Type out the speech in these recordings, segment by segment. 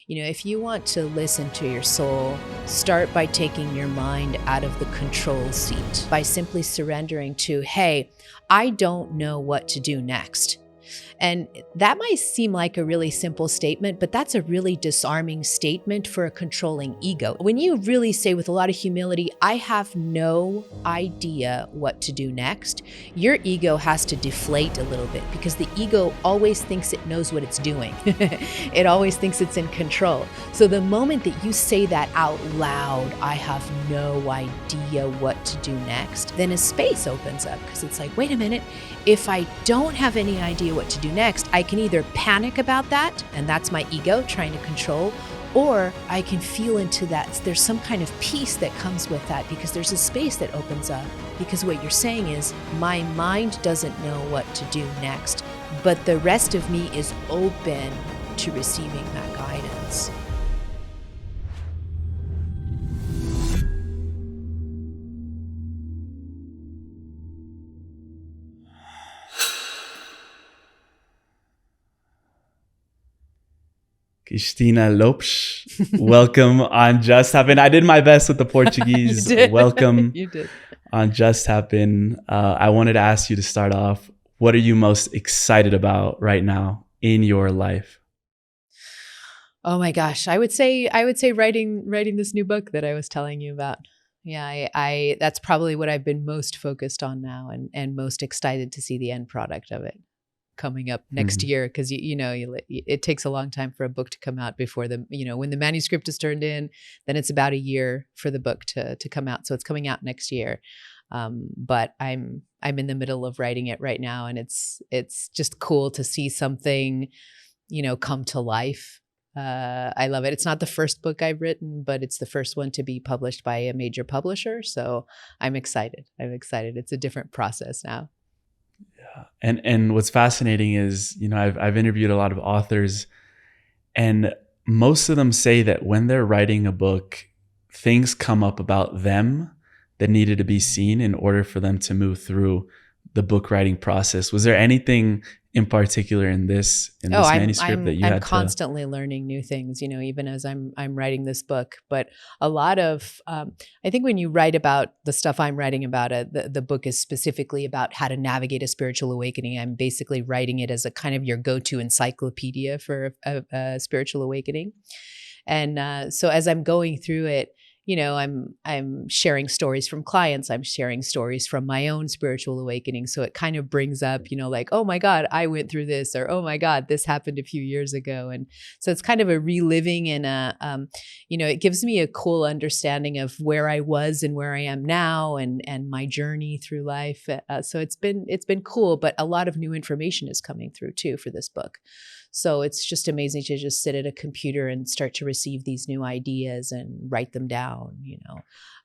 If you want to listen to your soul, start by taking your mind out of the control seat, by simply surrendering to, hey, I don't know what to do next. And that might seem like a really simple statement, but that's a really disarming statement for a controlling ego. When you really say with a lot of humility, I have no idea what to do next, your ego has to deflate a little bit, because the ego always thinks it knows what it's doing. It always thinks it's in control. So the moment that you say that out loud, I have no idea what to do next, then a space opens up, because it's like, wait a minute, if I don't have any idea what to do next, I can either panic about that, and that's my ego trying to control, or I can feel into that. There's some kind of peace that comes with that, because there's a space that opens up. Because what you're saying is, my mind doesn't know what to do next, but the rest of me is open to receiving that guidance. Christina Lopes, welcome on Just Happen. I did my best with the Portuguese. Welcome You did. on Just Happen. I wanted to ask you to start off, what are you most excited about right now in your life? Oh my gosh, I would say writing this new book that I was telling you about. Yeah, I that's probably what I've been most focused on now, and most excited to see the end product of it coming up next year, because it takes a long time for a book to come out before when the manuscript is turned in, then it's about a year for the book to come out. So it's coming out next year. But I'm in the middle of writing it right now, and it's just cool to see something, come to life. I love it. It's not the first book I've written, but it's the first one to be published by a major publisher. So I'm excited. It's a different process now. Yeah. And what's fascinating is, I've interviewed a lot of authors, and most of them say that when they're writing a book, things come up about them that needed to be seen in order for them to move through the book writing process. Was there anything in particular in this manuscript that you had to... I'm constantly learning new things, even as I'm writing this book. But a lot of, I think when you write about the stuff I'm writing about, the book is specifically about how to navigate a spiritual awakening. I'm basically writing it as a kind of your go-to encyclopedia for a spiritual awakening. And so as I'm going through it, I'm sharing stories from clients. I'm sharing stories from my own spiritual awakening. So it kind of brings up, like, oh my God, I went through this, or, oh my God, this happened a few years ago. And so it's kind of a reliving, and it gives me a cool understanding of where I was and where I am now, and my journey through life. So it's been cool, but a lot of new information is coming through too for this book. So it's just amazing to just sit at a computer and start to receive these new ideas and write them down.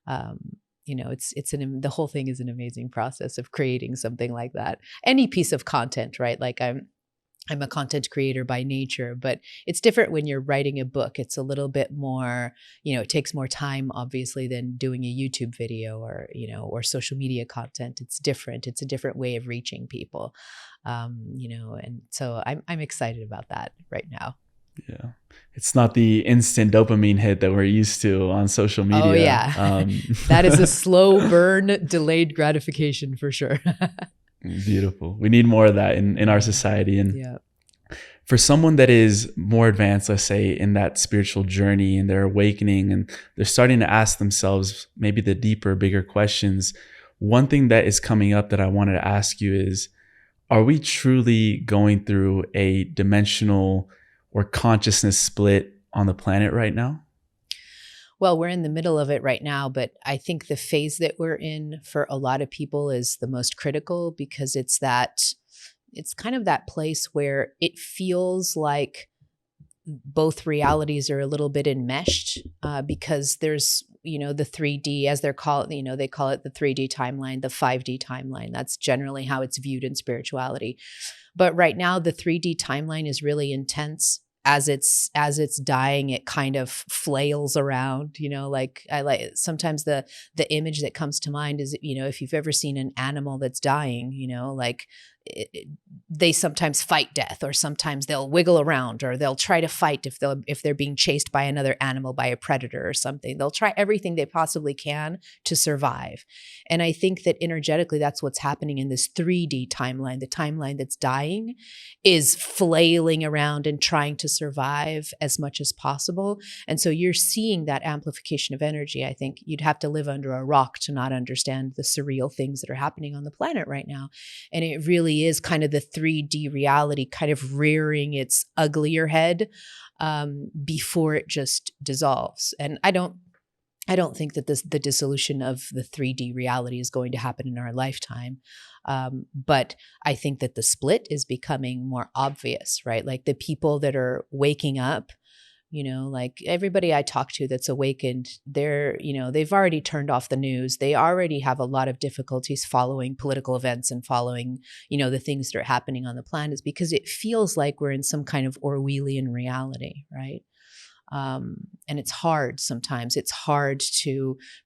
The whole thing is an amazing process of creating something like that. Any piece of content, right? Like I'm a content creator by nature, but it's different when you're writing a book. It's a little bit more, it takes more time, obviously, than doing a YouTube video or social media content. It's different. It's a different way of reaching people, and so I'm excited about that right now. Yeah. It's not the instant dopamine hit that we're used to on social media. Oh yeah. That is a slow burn, delayed gratification for sure. Beautiful. We need more of that in our society. And yeah. For someone that is more advanced, let's say, in that spiritual journey, and they're awakening and they're starting to ask themselves maybe the deeper, bigger questions, one thing that is coming up that I wanted to ask you is, are we truly going through a dimensional or consciousness split on the planet right now? Well, we're in the middle of it right now, but I think the phase that we're in for a lot of people is the most critical, because it's kind of that place where it feels like both realities are a little bit enmeshed, because there's, the 3D, as they call it the 3D timeline, the 5D timeline. That's generally how it's viewed in spirituality. But right now, the 3D timeline is really intense. As it's dying, it kind of flails around, sometimes the image that comes to mind is, if you've ever seen an animal that's dying, like they sometimes fight death, or sometimes they'll wiggle around, or they'll try to fight if they're being chased by another animal, by a predator or something. They'll try everything they possibly can to survive. And I think that energetically, that's what's happening in this 3D timeline. The timeline that's dying is flailing around and trying to survive as much as possible. And so you're seeing that amplification of energy. I think you'd have to live under a rock to not understand the surreal things that are happening on the planet right now. And it really is kind of the 3D reality kind of rearing its uglier head before it just dissolves. And I don't think that the dissolution of the 3D reality is going to happen in our lifetime. But I think that the split is becoming more obvious, right? Like the people that are waking up, like everybody I talk to that's awakened, they've already turned off the news. They already have a lot of difficulties following political events and following, the things that are happening on the planet, because it feels like we're in some kind of Orwellian reality, right? And it's hard sometimes. It's hard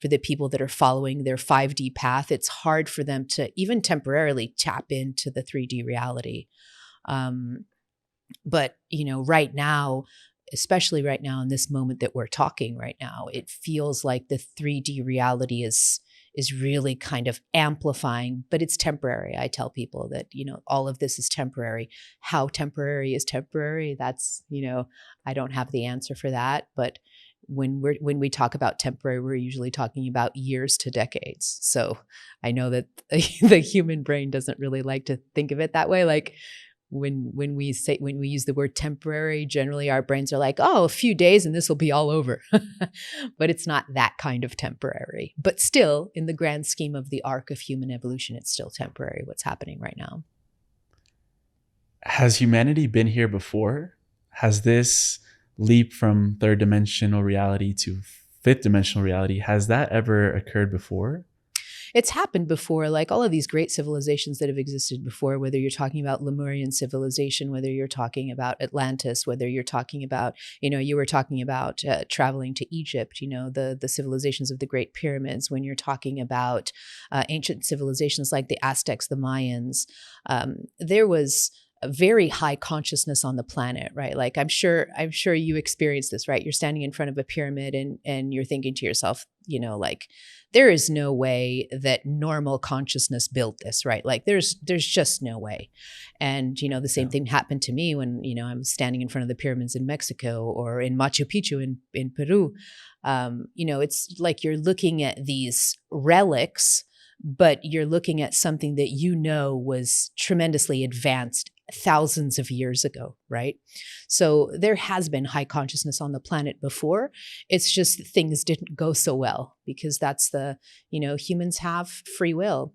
for the people that are following their 5D path, it's hard for them to even temporarily tap into the 3D reality. But, right now, especially right now in this moment that we're talking right now, it feels like the 3D reality is really kind of amplifying, but it's temporary. I tell people that, all of this is temporary. How temporary is temporary? That's, I don't have the answer for that. But when we talk about temporary, we're usually talking about years to decades. So I know that the human brain doesn't really like to think of it that way. Like, when we use the word temporary, generally our brains are like, oh, a few days and this will be all over. But it's not that kind of temporary. But still, in the grand scheme of the arc of human evolution, it's still temporary what's happening right now. Has humanity been here before? Has this leap from third dimensional reality to fifth dimensional reality, has that ever occurred before? It's happened before, like all of these great civilizations that have existed before, whether you're talking about Lemurian civilization, whether you're talking about Atlantis, whether you're talking about, you were talking about traveling to Egypt, the civilizations of the Great Pyramids, when you're talking about ancient civilizations like the Aztecs, the Mayans, there was a very high consciousness on the planet, right? Like I'm sure you experienced this, right? You're standing in front of a pyramid and you're thinking to yourself, like, there is no way that normal consciousness built this, right? Like there's just no way. And, the same thing happened to me when, I was standing in front of the pyramids in Mexico or in Machu Picchu in Peru. It's like you're looking at these relics, but you're looking at something that was tremendously advanced thousands of years ago, right? So there has been high consciousness on the planet before. It's just that things didn't go so well because that's humans have free will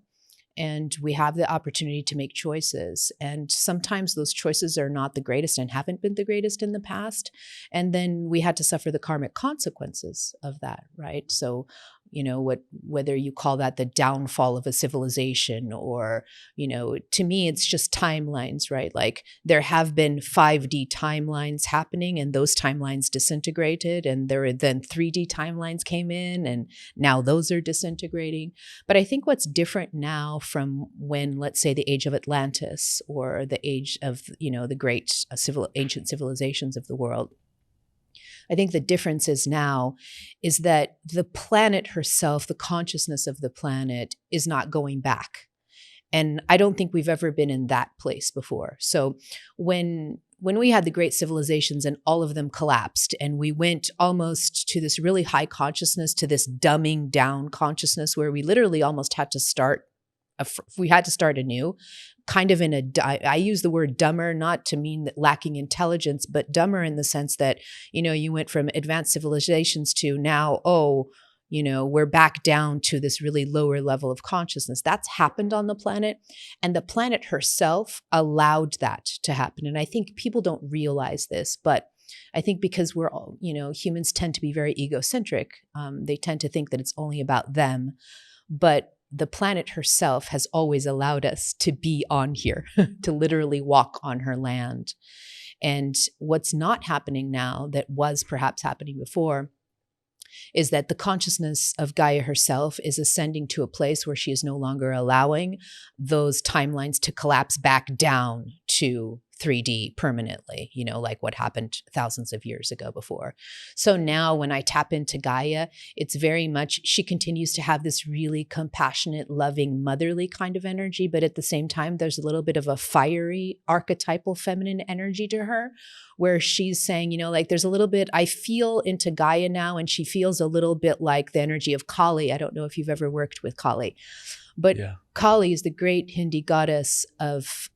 and we have the opportunity to make choices. And sometimes those choices are not the greatest and haven't been the greatest in the past. And then we had to suffer the karmic consequences of that, right? So whether you call that the downfall of a civilization or, to me, it's just timelines, right? Like there have been 5D timelines happening and those timelines disintegrated and then 3D timelines came in and now those are disintegrating. But I think what's different now from when, let's say, the age of Atlantis or the age of, the great ancient civilizations of the world, I think the difference is that the planet herself, the consciousness of the planet is not going back. And I don't think we've ever been in that place before. So when we had the great civilizations and all of them collapsed and we went almost to this really high consciousness, to this dumbing down consciousness where we literally almost had to start anew, kind of I use the word dumber, not to mean that lacking intelligence, but dumber in the sense that, you went from advanced civilizations to now, we're back down to this really lower level of consciousness. That's happened on the planet, and the planet herself allowed that to happen. And I think people don't realize this, but I think because we're all, humans tend to be very egocentric. They tend to think that it's only about them, but the planet herself has always allowed us to be on here, to literally walk on her land. And what's not happening now that was perhaps happening before is that the consciousness of Gaia herself is ascending to a place where she is no longer allowing those timelines to collapse back down to 3D permanently, like what happened thousands of years ago before. So now when I tap into Gaia, it's very much, she continues to have this really compassionate, loving, motherly kind of energy. But at the same time, there's a little bit of a fiery, archetypal feminine energy to her, where she's saying, there's a little bit, I feel into Gaia now, and she feels a little bit like the energy of Kali. I don't know if you've ever worked with Kali. But yeah. Kali is the great Hindi goddess of,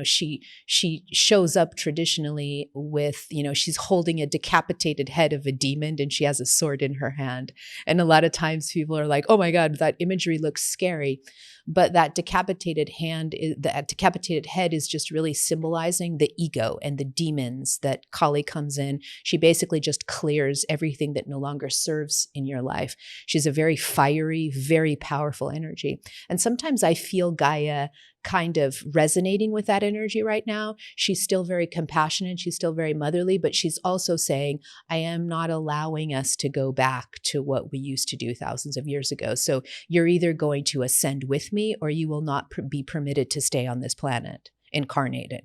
she shows up traditionally with, she's holding a decapitated head of a demon, and she has a sword in her hand. And a lot of times people are like, oh my God, that imagery looks scary. But that decapitated head is just really symbolizing the ego and the demons that Kali comes in. She basically just clears everything that no longer serves in your life. She's a very fiery, very powerful energy. And sometimes I feel Gaia kind of resonating with that energy right now. She's still very compassionate. She's still very motherly, but she's also saying, I am not allowing us to go back to what we used to do thousands of years ago. So you're either going to ascend with me, or you will not be permitted to stay on this planet incarnated.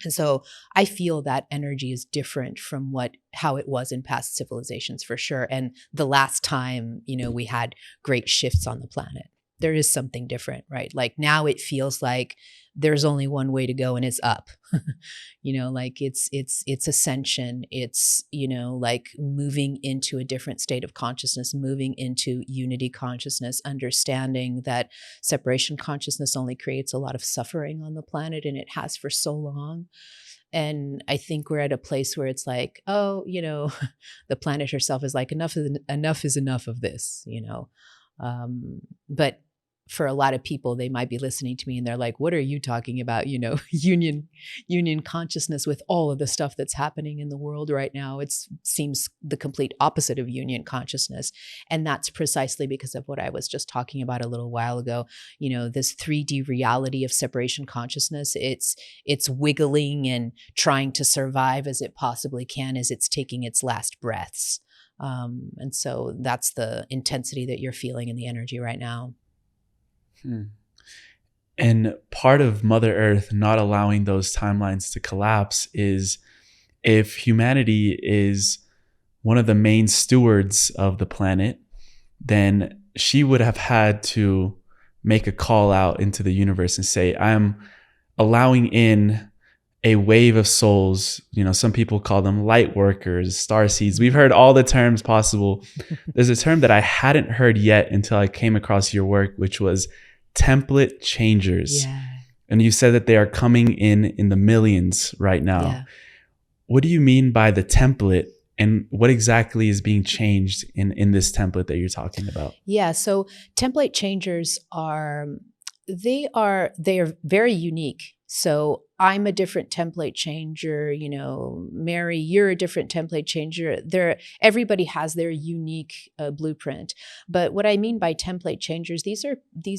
And so I feel that energy is different from how it was in past civilizations, for sure. And the last time, we had great shifts on the planet. There is something different, right? Like now it feels like there's only one way to go, and it's up. Like it's ascension. It's, like moving into a different state of consciousness, moving into unity consciousness, understanding that separation consciousness only creates a lot of suffering on the planet, and it has for so long. And I think we're at a place where it's like, oh, the planet herself is like, enough is enough of this, but for a lot of people, they might be listening to me and they're like, what are you talking about? Union consciousness with all of the stuff that's happening in the world right now. It seems the complete opposite of union consciousness. And that's precisely because of what I was just talking about a little while ago. This 3D reality of separation consciousness, it's wiggling and trying to survive as it possibly can as it's taking its last breaths. And so that's the intensity that you're feeling in the energy right now. And part of Mother Earth not allowing those timelines to collapse is, if humanity is one of the main stewards of the planet, then she would have had to make a call out into the universe and say, I'm allowing in a wave of souls. Some people call them light workers, star seeds. We've heard all the terms possible. There's a term that I hadn't heard yet until I came across your work, which was template changers. Yeah. And you said that they are coming in the millions right now. Yeah. What do you mean by the template, and what exactly is being changed in this template that you're talking about? Yeah. So template changers they are very unique. So I'm a different template changer, Mary, you're a different template changer. Everybody has their unique blueprint. But what I mean by template changers, these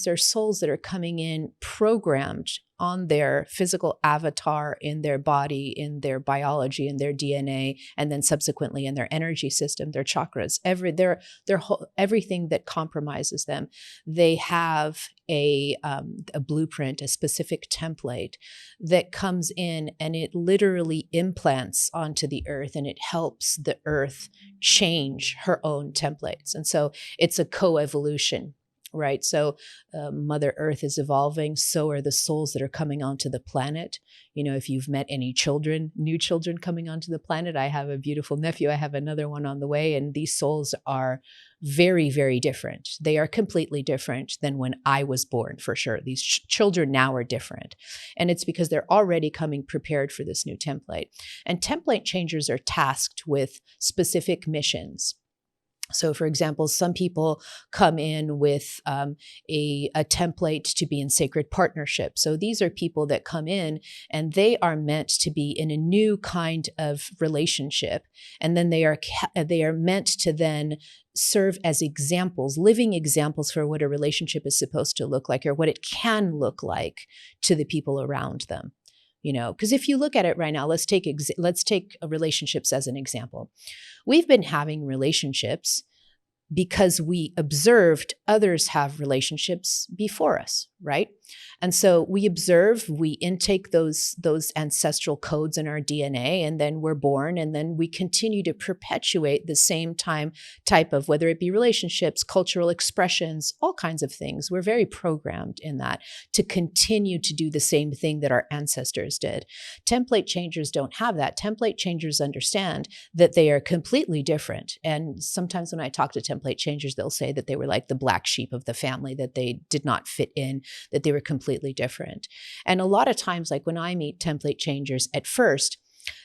are souls that are coming in programmed on their physical avatar, in their body, in their biology, in their DNA, and then subsequently in their energy system, their chakras, everything that compromises them. They have a blueprint, a specific template that comes in, and it literally implants onto the earth, and it helps the earth change her own templates. And so it's a co-evolution. Right. So Mother Earth is evolving. So are the souls that are coming onto the planet. If you've met any new children coming onto the planet, I have a beautiful nephew. I have another one on the way. And these souls are very, very different. They are completely different than when I was born, for sure. These children now are different. And it's because they're already coming prepared for this new template. And template changers are tasked with specific missions. So, for example, some people come in with a template to be in sacred partnership. So these are people that come in and they are meant to be in a new kind of relationship. And then they are meant to then serve as examples, living examples for what a relationship is supposed to look like, or what it can look like to the people around them. because if you look at it right now, let's take relationships as an example. We've been having relationships because we observed others have relationships before us, right? And so we observe, we intake those ancestral codes in our DNA, and then we're born, and then we continue to perpetuate the same type of, whether it be relationships, cultural expressions, all kinds of things. We're very programmed in that to continue to do the same thing that our ancestors did. Template changers don't have that. Template changers understand that they are completely different. And sometimes when I talk to template changers, they'll say that they were like the black sheep of the family, that they did not fit in, that they were completely different. And a lot of times, like when I meet template changers at first,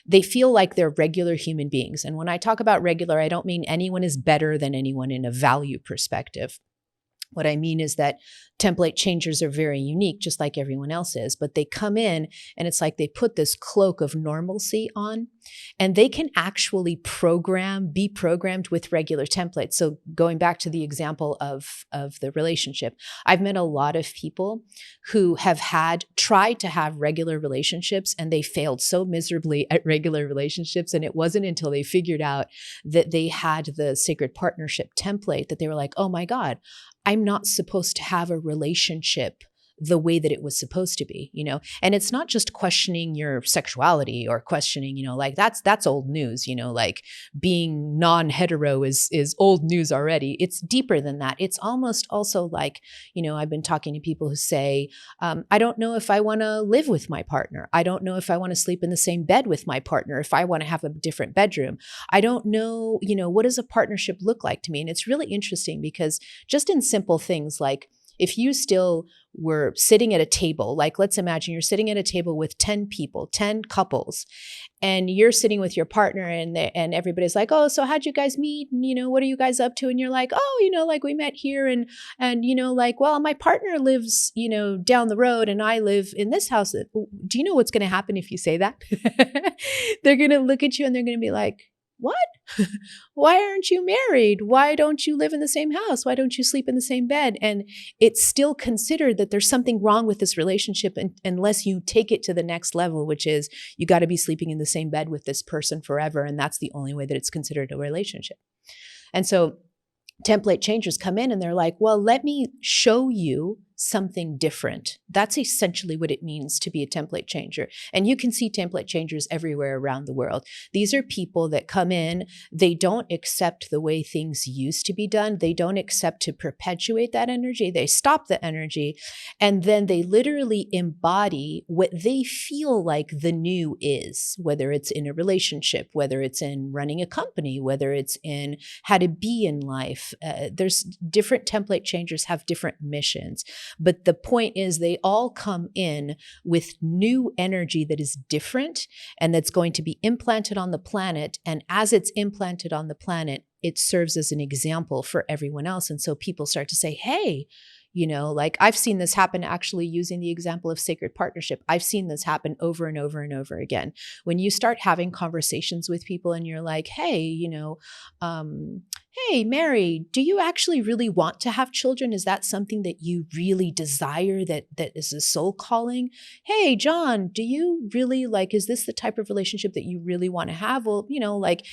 they feel like they're regular human beings. And when I talk about regular, I don't mean anyone is better than anyone in a value perspective. What I mean is that template changers are very unique, just like everyone else is, but they come in and it's like they put this cloak of normalcy on, and they can actually be programmed with regular templates. So going back to the example of the relationship, I've met a lot of people who have tried to have regular relationships, and they failed so miserably at regular relationships. And it wasn't until they figured out that they had the sacred partnership template that they were like, oh my God, I'm not supposed to have a relationship the way that it was supposed to be, and it's not just questioning your sexuality or questioning, like that's old news, like being non-hetero is old news already. It's deeper than that. It's almost also like, I've been talking to people who say, I don't know if I want to live with my partner. I don't know if I want to sleep in the same bed with my partner, if I want to have a different bedroom. I don't know, what does a partnership look like to me? And it's really interesting because just in simple things like, if you still were sitting at a table, like let's imagine you're sitting at a table with 10 people, 10 couples, and you're sitting with your partner and everybody's like, oh, so how'd you guys meet? And, what are you guys up to? And you're like, oh, like we met here and like, well, my partner lives, down the road and I live in this house. Do you know what's going to happen if you say that? They're going to look at you and they're going to be like, what? Why aren't you married? Why don't you live in the same house? Why don't you sleep in the same bed? And it's still considered that there's something wrong with this relationship unless you take it to the next level, which is you got to be sleeping in the same bed with this person forever. And that's the only way that it's considered a relationship. And so template changers come in and they're like, well, let me show you something different. That's essentially what it means to be a template changer. And you can see template changers everywhere around the world. These are people that come in, they don't accept the way things used to be done. They don't accept to perpetuate that energy. They stop the energy, and then they literally embody what they feel like the new is, whether it's in a relationship, whether it's in running a company, whether it's in how to be in life. There's different template changers have different missions. But the point is they all come in with new energy that is different and that's going to be implanted on the planet. And as it's implanted on the planet, it serves as an example for everyone else. And so people start to say, hey, like I've seen this happen actually using the example of sacred partnership. I've seen this happen over and over and over again. When you start having conversations with people and you're like, hey, hey, Mary, do you actually really want to have children? Is that something that you really desire, that is a soul calling? Hey, John, do you really is this the type of relationship that you really want to have? Well,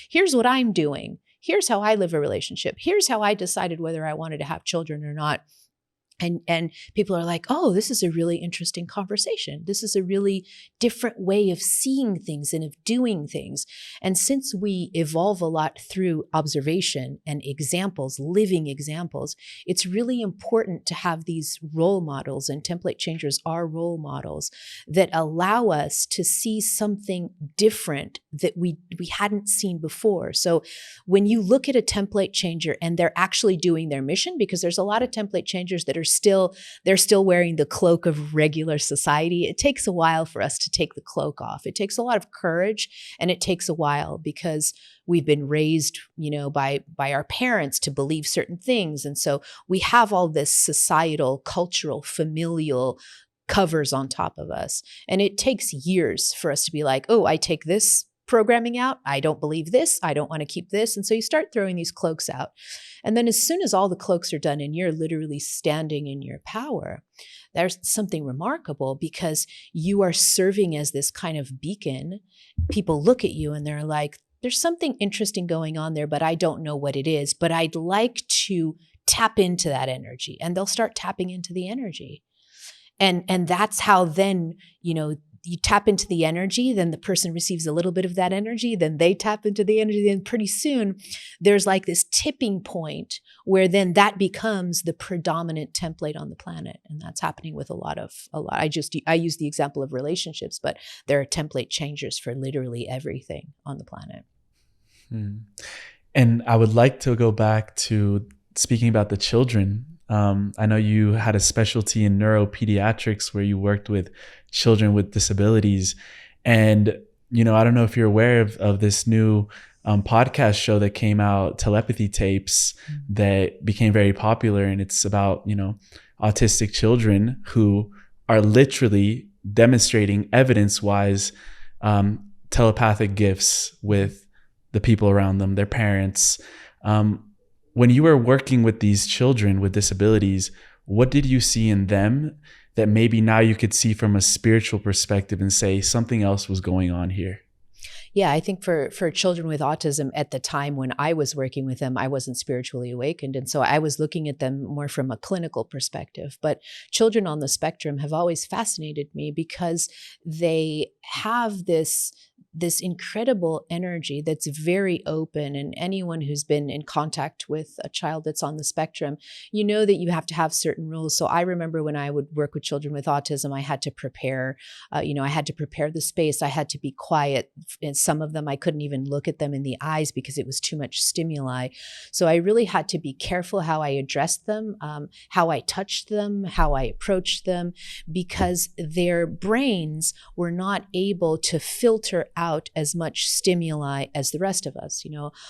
here's what I'm doing. Here's how I live a relationship. Here's how I decided whether I wanted to have children or not. And people are like, oh, this is a really interesting conversation. This is a really different way of seeing things and of doing things. And since we evolve a lot through observation and examples, living examples, it's really important to have these role models, and template changers are role models that allow us to see something different that we hadn't seen before. So when you look at a template changer and they're actually doing their mission, because there's a lot of template changers that are they're still wearing the cloak of regular society. It takes a while for us to take the cloak off. It takes a lot of courage, and it takes a while because we've been raised, by our parents to believe certain things. And so we have all this societal, cultural, familial covers on top of us. And it takes years for us to be like, oh, I take this programming out. I don't believe this. I don't want to keep this. And so you start throwing these cloaks out. And then as soon as all the cloaks are done and you're literally standing in your power, there's something remarkable because you are serving as this kind of beacon. People look at you and they're like, there's something interesting going on there, but I don't know what it is, but I'd like to tap into that energy. And they'll start tapping into the energy. And that's how then, you tap into the energy, then the person receives a little bit of that energy, then they tap into the energy, then pretty soon there's like this tipping point where then that becomes the predominant template on the planet. And that's happening with a lot. I use the example of relationships, but there are template changers for literally everything on the planet. And I would like to go back to speaking about the children. I know you had a specialty in neuropediatrics where you worked with children with disabilities. And, I don't know if you're aware of this new podcast show that came out, Telepathy Tapes, that became very popular. And it's about, autistic children who are literally demonstrating evidence-wise telepathic gifts with the people around them, their parents. When you were working with these children with disabilities, what did you see in them that maybe now you could see from a spiritual perspective and say something else was going on here? Yeah, I think for children with autism at the time when I was working with them, I wasn't spiritually awakened. And so I was looking at them more from a clinical perspective. But children on the spectrum have always fascinated me because they have this incredible energy that's very open. And anyone who's been in contact with a child that's on the spectrum, you know that you have to have certain rules. So I remember when I would work with children with autism, I had to prepare, I had to prepare the space. I had to be quiet. And some of them, I couldn't even look at them in the eyes because it was too much stimuli. So I really had to be careful how I addressed them, how I touched them, how I approached them, because their brains were not able to filter out as much stimuli as the rest of us.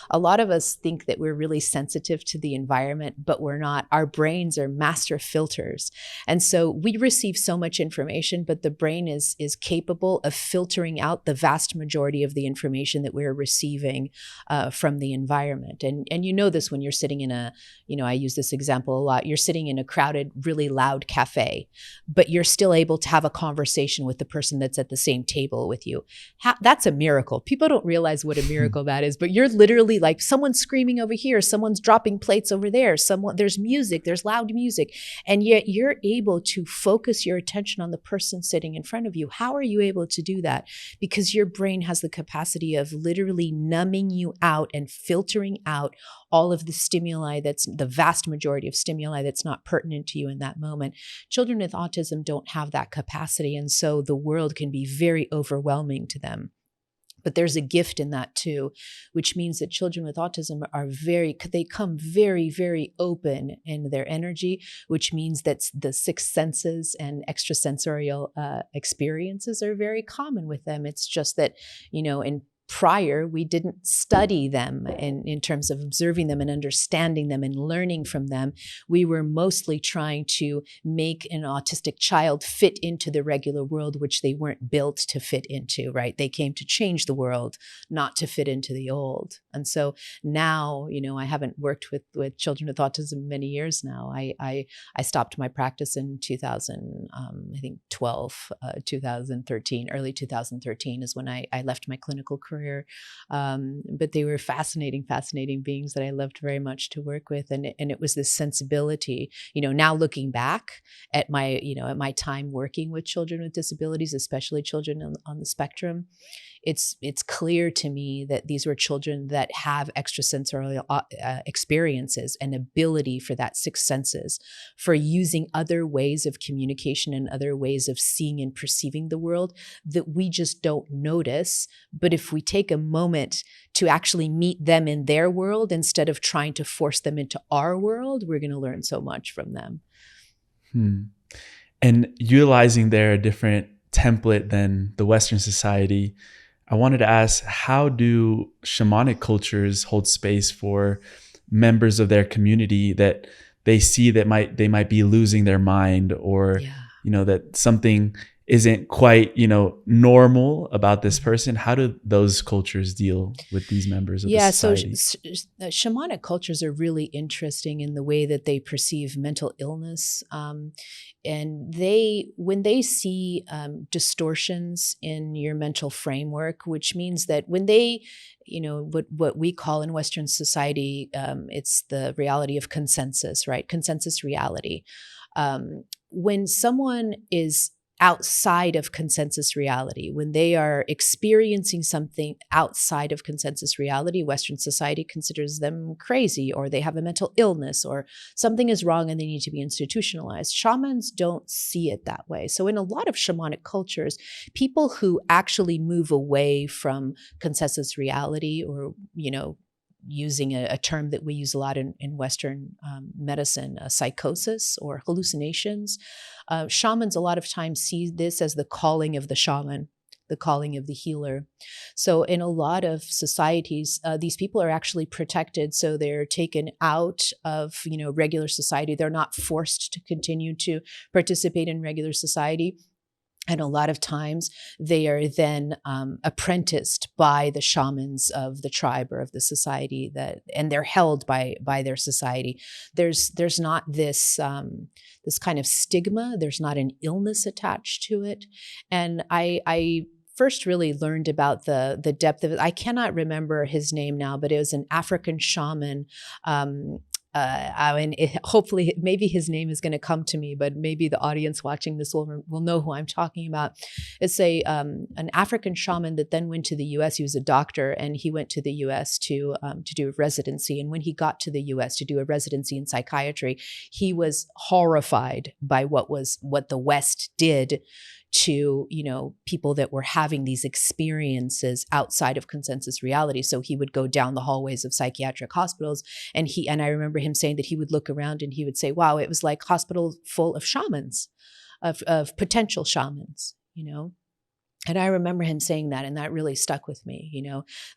A lot of us think that we're really sensitive to the environment, but we're not. Our brains are master filters. And so we receive so much information, but the brain is capable of filtering out the vast majority of the information that we're receiving from the environment. And you know this when you're sitting in I use this example a lot. You're sitting in a crowded, really loud cafe, but you're still able to have a conversation with the person that's at the same table with you. That's a miracle. People don't realize what a miracle that is, but you're literally like someone's screaming over here, someone's dropping plates over there, there's music, there's loud music, and yet you're able to focus your attention on the person sitting in front of you. How are you able to do that? Because your brain has the capacity of literally numbing you out and filtering out all of the stimuli, that's the vast majority of stimuli that's not pertinent to you in that moment. Children with autism don't have that capacity, and so the world can be very overwhelming to them. But there's a gift in that too, which means that children with autism they come very, very open in their energy, which means that the sixth senses and extrasensorial experiences are very common with them. It's just that, in prior, we didn't study them in terms of observing them and understanding them and learning from them. We were mostly trying to make an autistic child fit into the regular world, which they weren't built to fit into, right? They came to change the world, not to fit into the old. And so now, I haven't worked with children with autism many years now. I stopped my practice in 2013, early 2013 is when I left my clinical career. But they were fascinating beings that I loved very much to work with. And it was this sensibility, now looking back at my time working with children with disabilities, especially children on the spectrum, it's clear to me that these were children that have extrasensorial experiences and ability for that sixth senses, for using other ways of communication and other ways of seeing and perceiving the world that we just don't notice. But if we take a moment to actually meet them in their world instead of trying to force them into our world, we're going to learn so much from them. And utilizing their different template than the Western society, I wanted to ask, how do shamanic cultures hold space for members of their community that they see that they might be losing their mind, or that something isn't quite, normal about this person. How do those cultures deal with these members of the Yeah, so society? shamanic cultures are really interesting in the way that they perceive mental illness, and when they see distortions in your mental framework, which means that when they, what we call in Western society, it's the reality of consensus, right? Consensus reality. When someone is outside of consensus reality, when they are experiencing something outside of consensus reality, Western society considers them crazy, or they have a mental illness, or something is wrong and they need to be institutionalized. Shamans don't see it that way. So in a lot of shamanic cultures, people who actually move away from consensus reality, or, using a term that we use a lot in Western medicine, psychosis or hallucinations. Shamans a lot of times see this as the calling of the shaman, the calling of the healer. So in a lot of societies, these people are actually protected. So they're taken out of, regular society. They're not forced to continue to participate in regular society. And a lot of times they are then apprenticed by the shamans of the tribe or of the society, and they're held by their society. There's not this this kind of stigma. There's not an illness attached to it. And I first really learned about the depth of it. I cannot remember his name now, but it was an African shaman. Hopefully, maybe his name is going to come to me, but maybe the audience watching this will know who I'm talking about. It's an African shaman that then went to the U.S. He was a doctor, and he went to the U.S. to do a residency. And when he got to the U.S. to do a residency in psychiatry, he was horrified by what the West did to, people that were having these experiences outside of consensus reality. So he would go down the hallways of psychiatric hospitals, and I remember him saying that he would look around and he would say, wow, it was like hospital full of shamans, of potential shamans, And I remember him saying that, and that really stuck with me,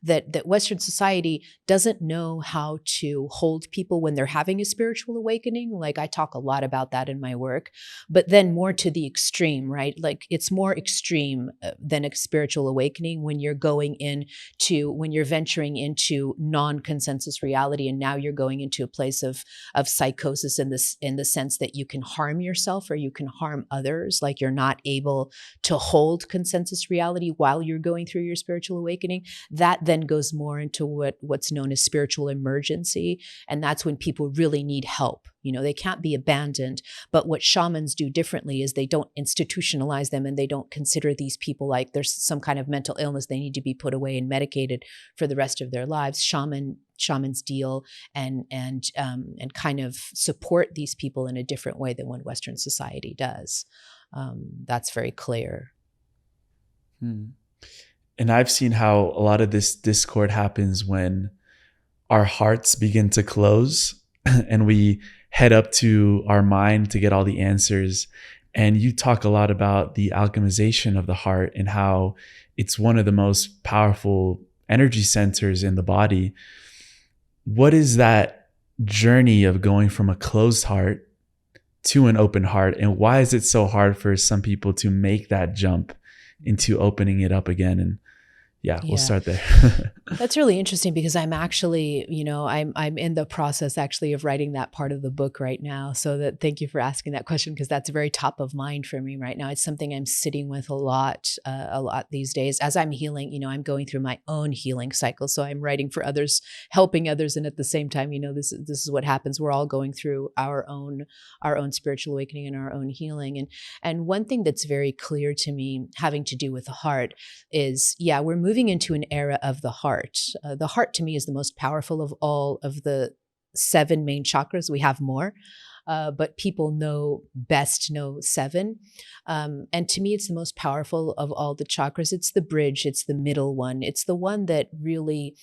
that Western society doesn't know how to hold people when they're having a spiritual awakening. Like, I talk a lot about that in my work, but then more to the extreme, right? Like, it's more extreme than a spiritual awakening when you're when you're venturing into non-consensus reality, and now you're going into a place of psychosis in the sense that you can harm yourself or you can harm others. Like, you're not able to hold consensus reality while you're going through your spiritual awakening. That then goes more into what's known as spiritual emergency. And that's when people really need help. They can't be abandoned. But what shamans do differently is they don't institutionalize them, and they don't consider these people like there's some kind of mental illness they need to be put away and medicated for the rest of their lives. Shamans deal and kind of support these people in a different way than what Western society does. That's very clear. And I've seen how a lot of this discord happens when our hearts begin to close and we head up to our mind to get all the answers. And you talk a lot about the alchemization of the heart and how it's one of the most powerful energy centers in the body. What is that journey of going from a closed heart to an open heart? And why is it so hard for some people to make that jump into opening it up again? And we'll start there. That's really interesting, because I'm actually, I'm in the process actually of writing that part of the book right now. So thank you for asking that question, because that's very top of mind for me right now. It's something I'm sitting with a lot these days as I'm healing. I'm going through my own healing cycle. So I'm writing for others, helping others. And at the same time, this is what happens. We're all going through our own spiritual awakening and our own healing. And one thing that's very clear to me having to do with the heart is, we're moving into an era of the heart. The heart to me is the most powerful of all of the 7 main chakras. We have more, but people know 7. And to me, it's the most powerful of all the chakras. It's the bridge. It's the middle one. It's the one that really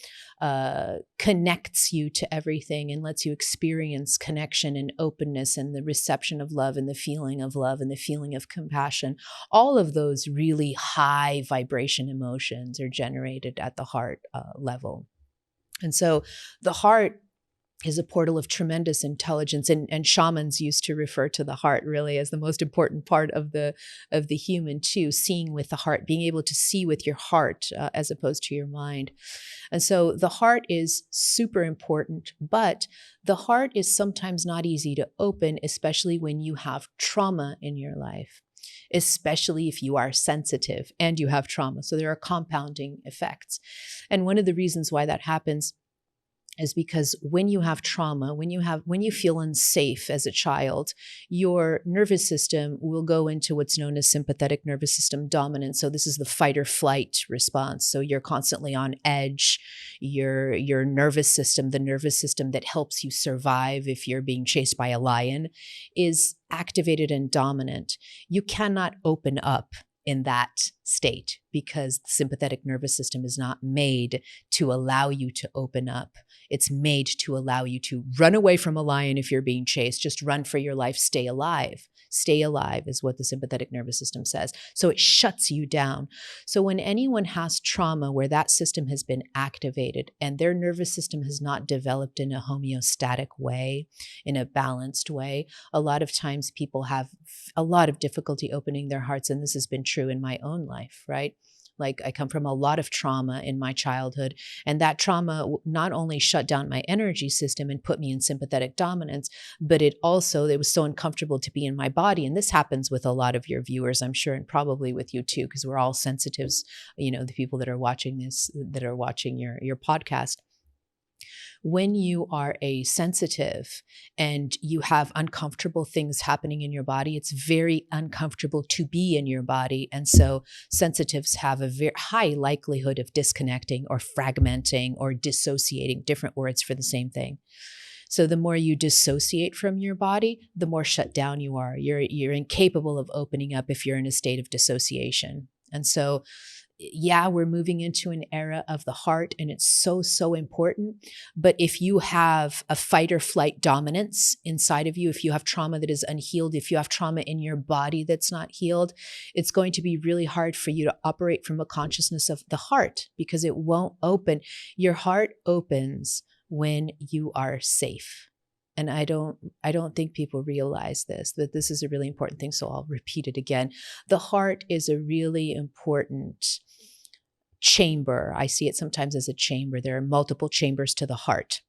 connects you to everything and lets you experience connection and openness and the reception of love and the feeling of love and the feeling of compassion. All of those really high vibration emotions are generated at the heart level. And so the heart is a portal of tremendous intelligence, and shamans used to refer to the heart really as the most important part of the human too, seeing with the heart, being able to see with your heart as opposed to your mind. And so the heart is super important, but the heart is sometimes not easy to open, especially when you have trauma in your life, especially if you are sensitive and you have trauma. So there are compounding effects. And one of the reasons why that happens is because when you have trauma, when you feel unsafe as a child, your nervous system will go into what's known as sympathetic nervous system dominance. So this is the fight or flight response. So you're constantly on edge. Your nervous system, the nervous system that helps you survive if you're being chased by a lion, is activated and dominant. You cannot open up in that state because the sympathetic nervous system is not made to allow you to open up. It's made to allow you to run away from a lion if you're being chased. Just run for your life, stay alive. Stay alive is what the sympathetic nervous system says. So it shuts you down. So when anyone has trauma where that system has been activated and their nervous system has not developed in a homeostatic way, in a balanced way, a lot of times people have a lot of difficulty opening their hearts. And this has been true in my own life, right? Like I come from a lot of trauma in my childhood, and that trauma not only shut down my energy system and put me in sympathetic dominance, but it was so uncomfortable to be in my body. And this happens with a lot of your viewers, I'm sure, and probably with you too, because we're all sensitives, the people that are watching this, that are watching your podcast. When you are a sensitive and you have uncomfortable things happening in your body, it's very uncomfortable to be in your body. And so sensitives have a very high likelihood of disconnecting or fragmenting or dissociating, different words for the same thing. So the more you dissociate from your body, the more shut down you are. You're incapable of opening up if you're in a state of dissociation. And so yeah, we're moving into an era of the heart, and it's so, so important. But if you have a fight or flight dominance inside of you, if you have trauma that is unhealed, if you have trauma in your body that's not healed, it's going to be really hard for you to operate from a consciousness of the heart because it won't open. Your heart opens when you are safe. And I don't think people realize that this is a really important thing. So I'll repeat it again. The heart is a really important chamber. I see it sometimes as a chamber. There are multiple chambers to the heart.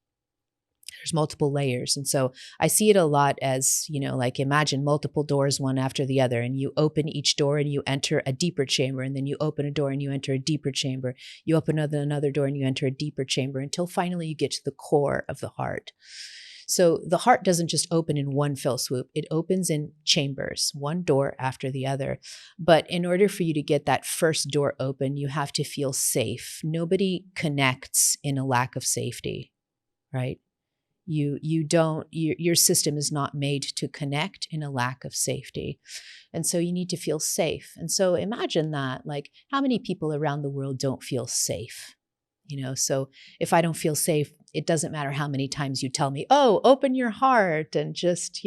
There's multiple layers. And so I see it a lot as, like imagine multiple doors, one after the other, and you open each door and you enter a deeper chamber. And then you open a door and you enter a deeper chamber. You open another door and you enter a deeper chamber until finally you get to the core of the heart. So the heart doesn't just open in one fell swoop. It opens in chambers, one door after the other. But in order for you to get that first door open, you have to feel safe. Nobody connects in a lack of safety, right? Your system is not made to connect in a lack of safety. And so you need to feel safe. And so imagine that, like how many people around the world don't feel safe? So if I don't feel safe, it doesn't matter how many times you tell me, oh, open your heart and just,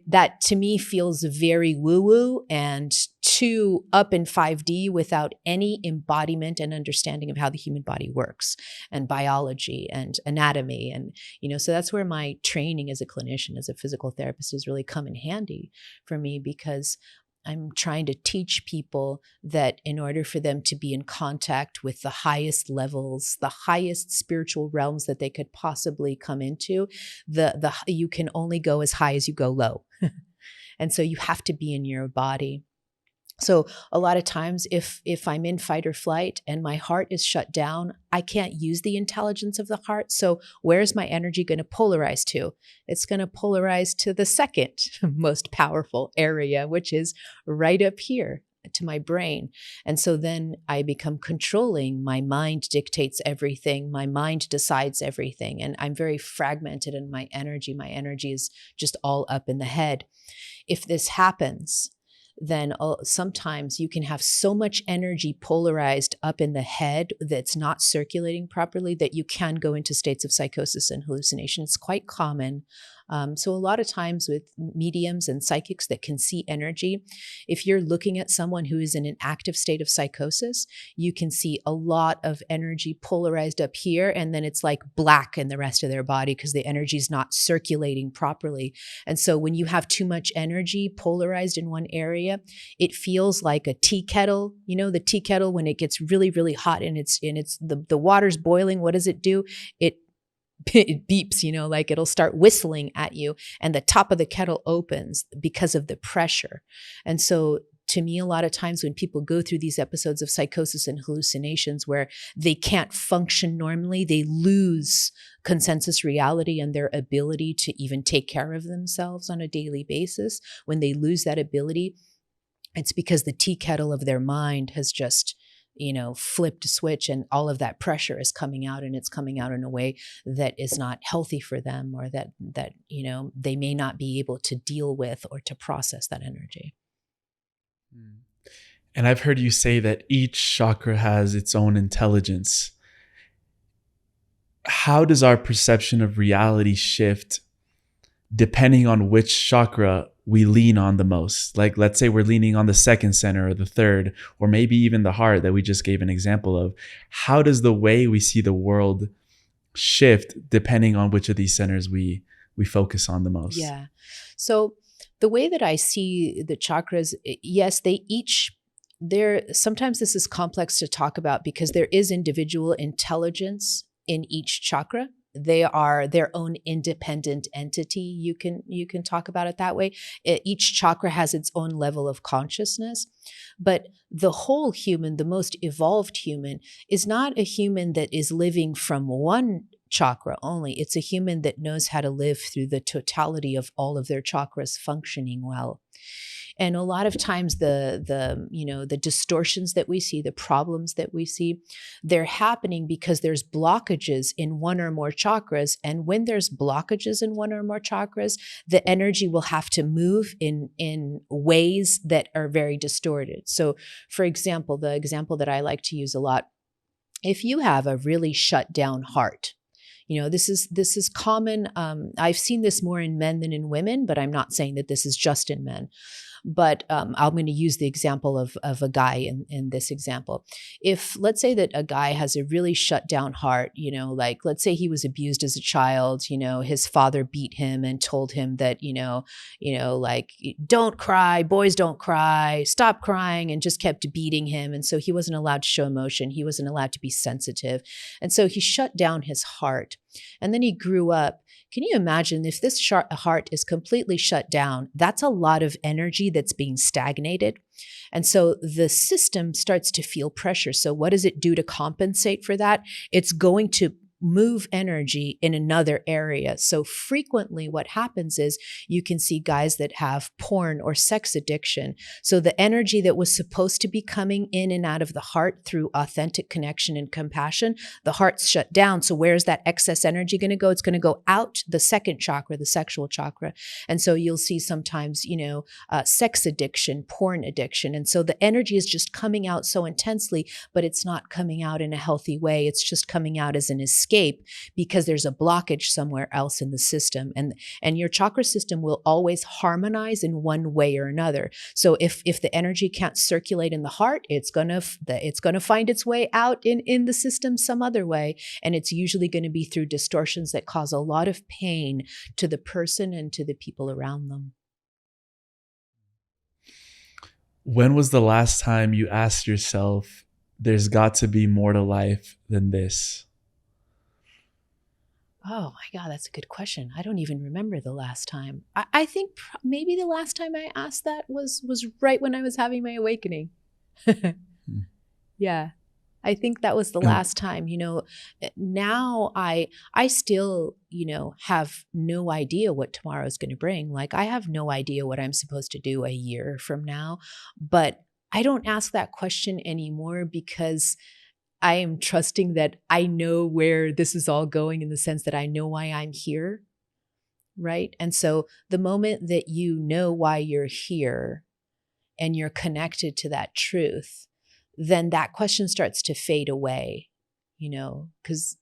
that to me feels very woo-woo and too up in 5D without any embodiment and understanding of how the human body works and biology and anatomy. And, so that's where my training as a clinician, as a physical therapist has really come in handy for me because I'm trying to teach people that in order for them to be in contact with the highest levels, the highest spiritual realms that they could possibly come into, you can only go as high as you go low. And so you have to be in your body. So a lot of times if I'm in fight or flight and my heart is shut down, I can't use the intelligence of the heart. So where's my energy going to polarize to? It's going to polarize to the second most powerful area, which is right up here to my brain. And so then I become controlling. My mind dictates everything. My mind decides everything. And I'm very fragmented in my energy. My energy is just all up in the head. If this happens, then sometimes you can have so much energy polarized up in the head that's not circulating properly that you can go into states of psychosis and hallucination. It's quite common. So a lot of times with mediums and psychics that can see energy, if you're looking at someone who is in an active state of psychosis, you can see a lot of energy polarized up here, and then it's like black in the rest of their body because the energy is not circulating properly. And so when you have too much energy polarized in one area, it feels like a tea kettle. You know, the tea kettle, when it gets really, really hot and the water's boiling, what does it do? It beeps, you know, like it'll start whistling at you, and the top of the kettle opens because of the pressure. And so to me, a lot of times when people go through these episodes of psychosis and hallucinations where they can't function normally, they lose consensus reality and their ability to even take care of themselves on a daily basis. When they lose that ability, it's because the tea kettle of their mind has just, you know, flipped a switch, and all of that pressure is coming out, and it's coming out in a way that is not healthy for them, or that, you know, they may not be able to deal with or to process that energy. And I've heard you say that each chakra has its own intelligence. How does our perception of reality shift depending on which chakra we lean on the most? Like, let's say we're leaning on the second center or the third, or maybe even the heart that we just gave an example of. How does the way we see the world shift depending on which of these centers we focus on the most? Yeah. So the way that I see the chakras, yes, sometimes this is complex to talk about because there is individual intelligence in each chakra. They are their own independent entity. You can talk about it that way. Each chakra has its own level of consciousness, but the whole human, the most evolved human, is not a human that is living from one chakra only. It's a human that knows how to live through the totality of all of their chakras functioning well. And a lot of times the distortions that we see, the problems that we see, they're happening because there's blockages in one or more chakras. And when there's blockages in one or more chakras, the energy will have to move in ways that are very distorted. So for example, the example that I like to use a lot, if you have a really shut down heart, you know, this is common. I've seen this more in men than in women, but I'm not saying that this is just in men. But I'm going to use the example of a guy in this example. If let's say that a guy has a really shut down heart, you know, like let's say he was abused as a child, you know, his father beat him and told him that, you know, like don't cry, boys don't cry, stop crying, and just kept beating him. And so he wasn't allowed to show emotion. He wasn't allowed to be sensitive. And so he shut down his heart. And then he grew up. Can you imagine if this heart is completely shut down? That's a lot of energy that's being stagnated. And so the system starts to feel pressure. So what does it do to compensate for that? It's going to move energy in another area. So frequently what happens is you can see guys that have porn or sex addiction. So the energy that was supposed to be coming in and out of the heart through authentic connection and compassion, the heart's shut down. So where's that excess energy going to go? It's going to go out the second chakra, the sexual chakra. And so you'll see sometimes, sex addiction, porn addiction. And so the energy is just coming out so intensely, but it's not coming out in a healthy way. It's just coming out as an escape because there's a blockage somewhere else in the system. And your chakra system will always harmonize in one way or another. So if the energy can't circulate in the heart, it's gonna find its way out in the system some other way. And it's usually going to be through distortions that cause a lot of pain to the person and to the people around them. When was the last time you asked yourself, there's got to be more to life than this? Oh my God, that's a good question. I don't even remember the last time. I think maybe the last time I asked that was right when I was having my awakening. Yeah, I think that was the last time. Now I still, have no idea what tomorrow is going to bring. Like I have no idea what I'm supposed to do a year from now, but I don't ask that question anymore because I am trusting that I know where this is all going, in the sense that I know why I'm here, right? And so the moment that you know why you're here, and you're connected to that truth, then that question starts to fade away, because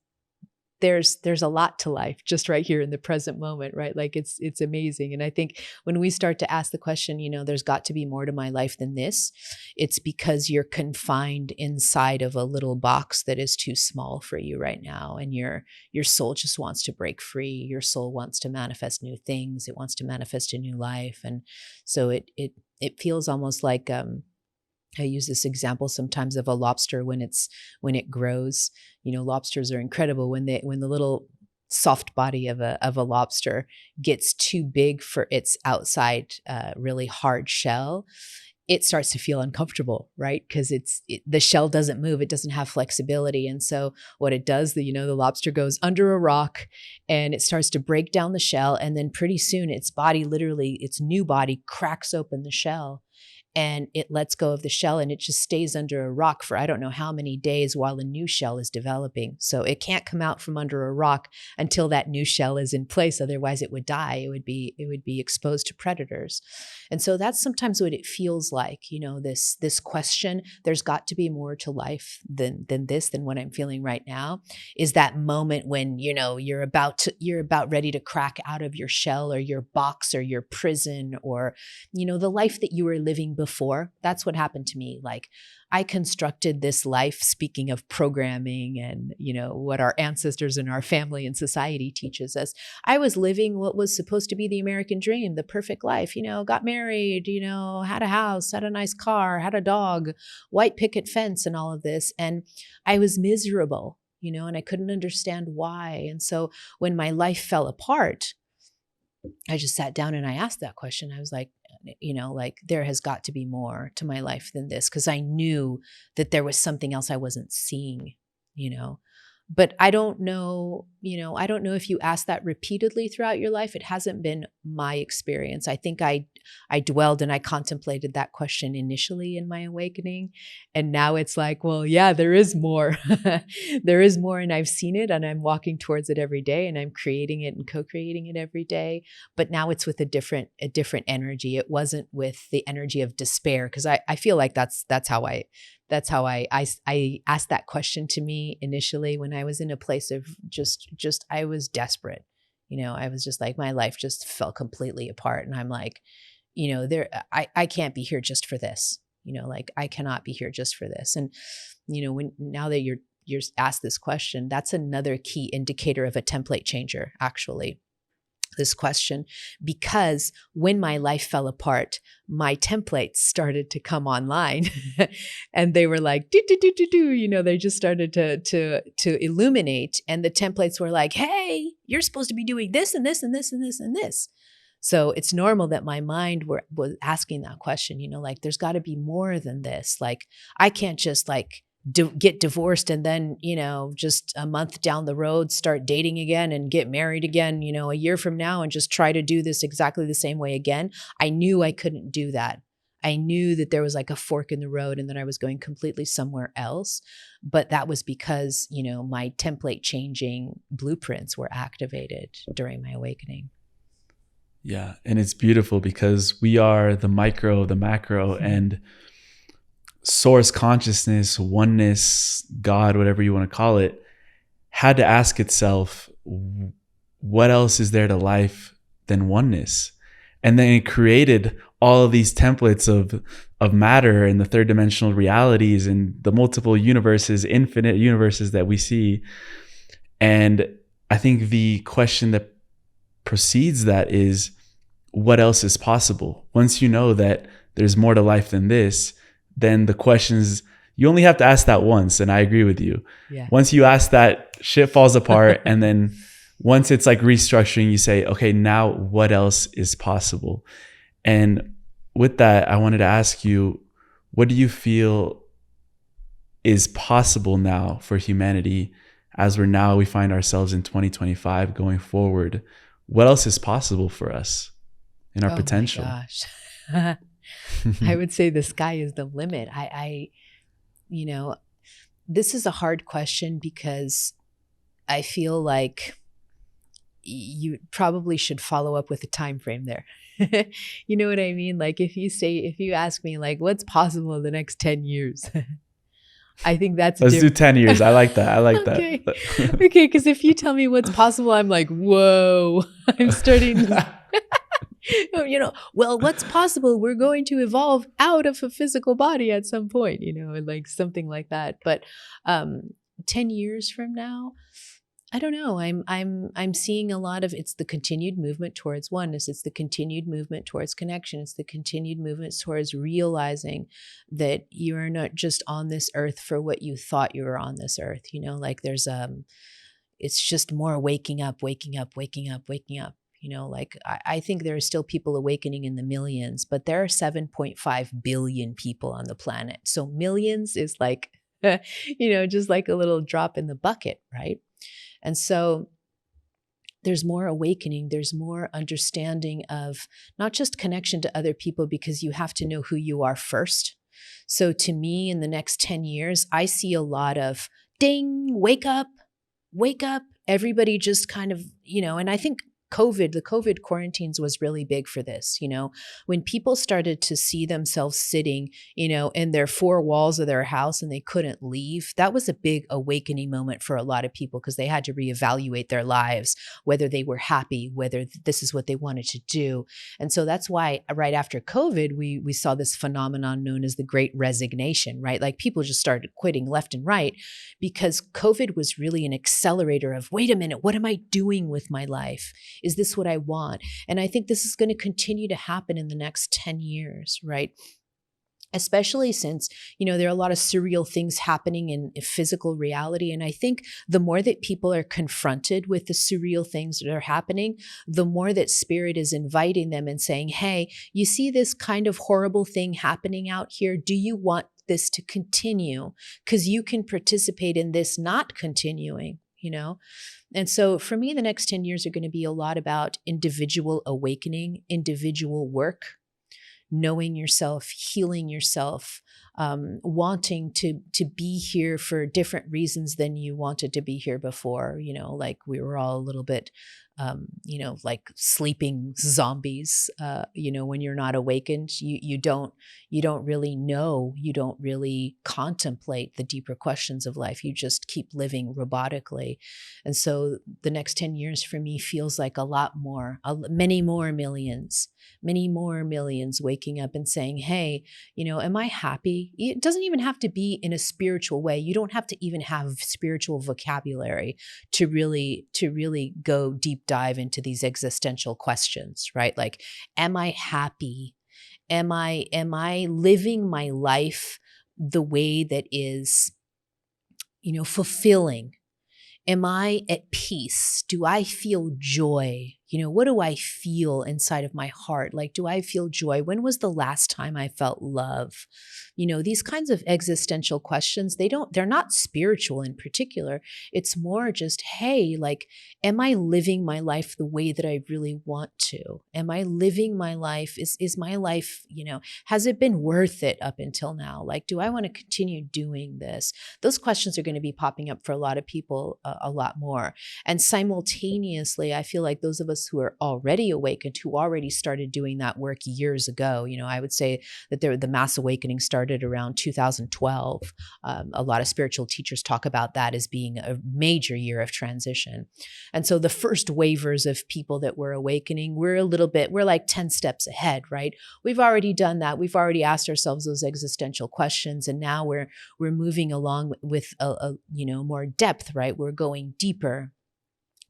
there's a lot to life just right here in the present moment, right? Like it's amazing. And I think when we start to ask the question, there's got to be more to my life than this, it's because you're confined inside of a little box that is too small for you right now. And your soul just wants to break free. Your soul wants to manifest new things. It wants to manifest a new life. And so it feels almost like, I use this example sometimes of a lobster when it grows. Lobsters are incredible when the little soft body of a lobster gets too big for its outside really hard shell. It starts to feel uncomfortable, right? Because the shell doesn't move. It doesn't have flexibility. And so what it does, the lobster goes under a rock and it starts to break down the shell. And then pretty soon its new body cracks open the shell. And it lets go of the shell and it just stays under a rock for I don't know how many days while a new shell is developing. So it can't come out from under a rock until that new shell is in place. Otherwise it would die. It would be exposed to predators. And so that's sometimes what it feels like, this question, there's got to be more to life than what I'm feeling right now, is that moment when, you're about ready to crack out of your shell or your box or your prison or, the life that you were living before. That's what happened to me. Like I constructed this life, speaking of programming and, what our ancestors and our family and society teaches us. I was living what was supposed to be the American dream, the perfect life, got married, had a house, had a nice car, had a dog, white picket fence and all of this. And I was miserable, and I couldn't understand why. And so when my life fell apart, I just sat down and I asked that question. I was like, there has got to be more to my life than this, because I knew that there was something else I wasn't seeing, But I don't know, I don't know if you ask that repeatedly throughout your life. It hasn't been my experience. I think I dwelled and I contemplated that question initially in my awakening. And now it's like, well, yeah, there is more. There is more, and I've seen it and I'm walking towards it every day and I'm creating it and co-creating it every day. But now it's with a different energy. It wasn't with the energy of despair, because I feel like that's how I asked that question to me initially when I was in a place of just I was desperate. I was just like, my life just fell completely apart. And I'm like, I can't be here just for this, like I cannot be here just for this. And, now that you're asked this question, that's another key indicator of a template changer, actually. This question, because when my life fell apart, my templates started to come online and they were like, they just started to illuminate. And the templates were like, hey, you're supposed to be doing this and this and this and this and this. So it's normal that my mind was asking that question, like there's got to be more than this. Like I can't just get divorced and then, just a month down the road, start dating again and get married again, a year from now and just try to do this exactly the same way again. I knew I couldn't do that. I knew that there was like a fork in the road and that I was going completely somewhere else. But that was because, my template changing blueprints were activated during my awakening. Yeah. And it's beautiful because we are the micro, the macro, and source consciousness, oneness, God, whatever you want to call it, had to ask itself, what else is there to life than oneness? And then it created all of these templates of matter and the third dimensional realities and the multiple universes, infinite universes that we see. And I think the question that precedes that is, what else is possible? Once you know that there's more to life than this, then the questions, you only have to ask that once. And I agree with you. Yeah. Once you ask that, shit falls apart. And then once it's like restructuring, you say, okay, now what else is possible? And with that, I wanted to ask you, what do you feel is possible now for humanity as we find ourselves in 2025 going forward? What else is possible for us in our potential? My gosh. I would say the sky is the limit. This is a hard question because I feel like you probably should follow up with a time frame there. You know what I mean? Like if you ask me like what's possible in the next 10 years, I think that's Let's do 10 years. I like that. I like okay. that. Okay, because if you tell me what's possible, I'm like, whoa, I'm starting to, well, what's possible? We're going to evolve out of a physical body at some point, like something like that. But 10 years from now, I don't know. I'm seeing a lot of, it's the continued movement towards oneness. It's the continued movement towards connection. It's the continued movement towards realizing that you are not just on this earth for what you thought you were on this earth. Like there's it's just more waking up. Like I think there are still people awakening in the millions, but there are 7.5 billion people on the planet. So millions is like, just like a little drop in the bucket, right? And so there's more awakening, there's more understanding of not just connection to other people, because you have to know who you are first. So to me, in the next 10 years, I see a lot of ding, wake up, everybody just kind of, and I think the COVID quarantines was really big for this. When people started to see themselves sitting, in their four walls of their house and they couldn't leave, that was a big awakening moment for a lot of people, because they had to reevaluate their lives, whether they were happy, whether this is what they wanted to do. And so that's why right after COVID, we saw this phenomenon known as the Great Resignation, right? Like people just started quitting left and right, because COVID was really an accelerator of, wait a minute, what am I doing with my life? Is this what I want? And I think this is going to continue to happen in the next 10 years, right? Especially since, there are a lot of surreal things happening in physical reality. And I think the more that people are confronted with the surreal things that are happening, the more that spirit is inviting them and saying, hey, you see this kind of horrible thing happening out here? Do you want this to continue? Because you can participate in this not continuing, And so for me, the next 10 years are going to be a lot about individual awakening, individual work, knowing yourself, healing yourself, wanting to be here for different reasons than you wanted to be here before. Like we were all a little bit, like sleeping zombies. When you're not awakened, you don't really know, you don't really contemplate the deeper questions of life. You just keep living robotically. And so the next 10 years for me feels like a lot more, many more millions waking up and saying, hey, am I happy? It doesn't even have to be in a spiritual way. You don't have to even have spiritual vocabulary to really go deep dive into these existential questions, right? Like, am I happy? Am I living my life the way that is, fulfilling? Am I at peace? Do I feel joy? What do I feel inside of my heart? Like, do I feel joy? When was the last time I felt love? These kinds of existential questions, they're not spiritual in particular. It's more just, hey, like, am I living my life the way that I really want to? Am I living my life? Is my life, has it been worth it up until now? Like, do I want to continue doing this? Those questions are going to be popping up for a lot of people a lot more. And simultaneously, I feel like those of us who are already awakened, who already started doing that work years ago, I would say that the mass awakening started around 2012. A lot of spiritual teachers talk about that as being a major year of transition. And so the first wavers of people that were awakening, we're like 10 steps ahead, right? We've already done that. We've already asked ourselves those existential questions. And now we're moving along with a more depth, right? We're going deeper.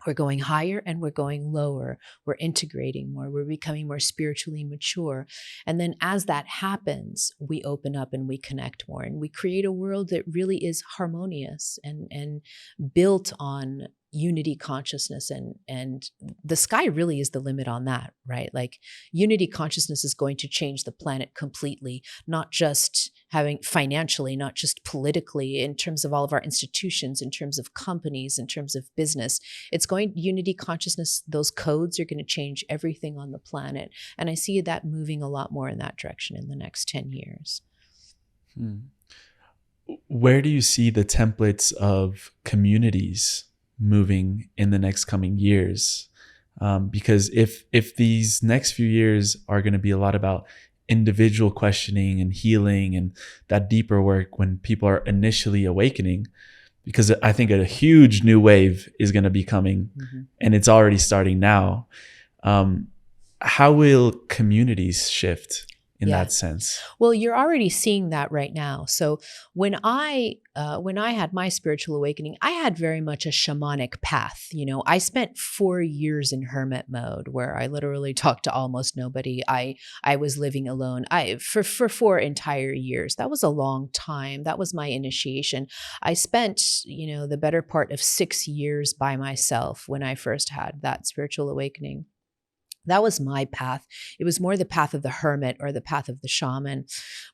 We're going higher and we're going lower. We're integrating more. We're becoming more spiritually mature. And then as that happens, we open up and we connect more and we create a world that really is harmonious and built on unity consciousness, and the sky really is the limit on that, right? Like unity consciousness is going to change the planet completely, not just having financially, not just politically, in terms of all of our institutions, in terms of companies, in terms of business. Unity consciousness, those codes are going to change everything on the planet. And I see that moving a lot more in that direction in the next 10 years. Where do you see the templates of communities moving in the next coming years? Because if these next few years are going to be a lot about individual questioning and healing and that deeper work when people are initially awakening, because I think a huge new wave is going to be coming, and it's already starting now. How will communities shift in that sense? Well, you're already seeing that right now. So when I had my spiritual awakening, I had very much a shamanic path. I spent 4 years in hermit mode where I literally talked to almost nobody. I was living alone. For 4 entire years. That was a long time. That was my initiation. I spent, the better part of 6 years by myself when I first had that spiritual awakening. That was my path. It was more the path of the hermit or the path of the shaman.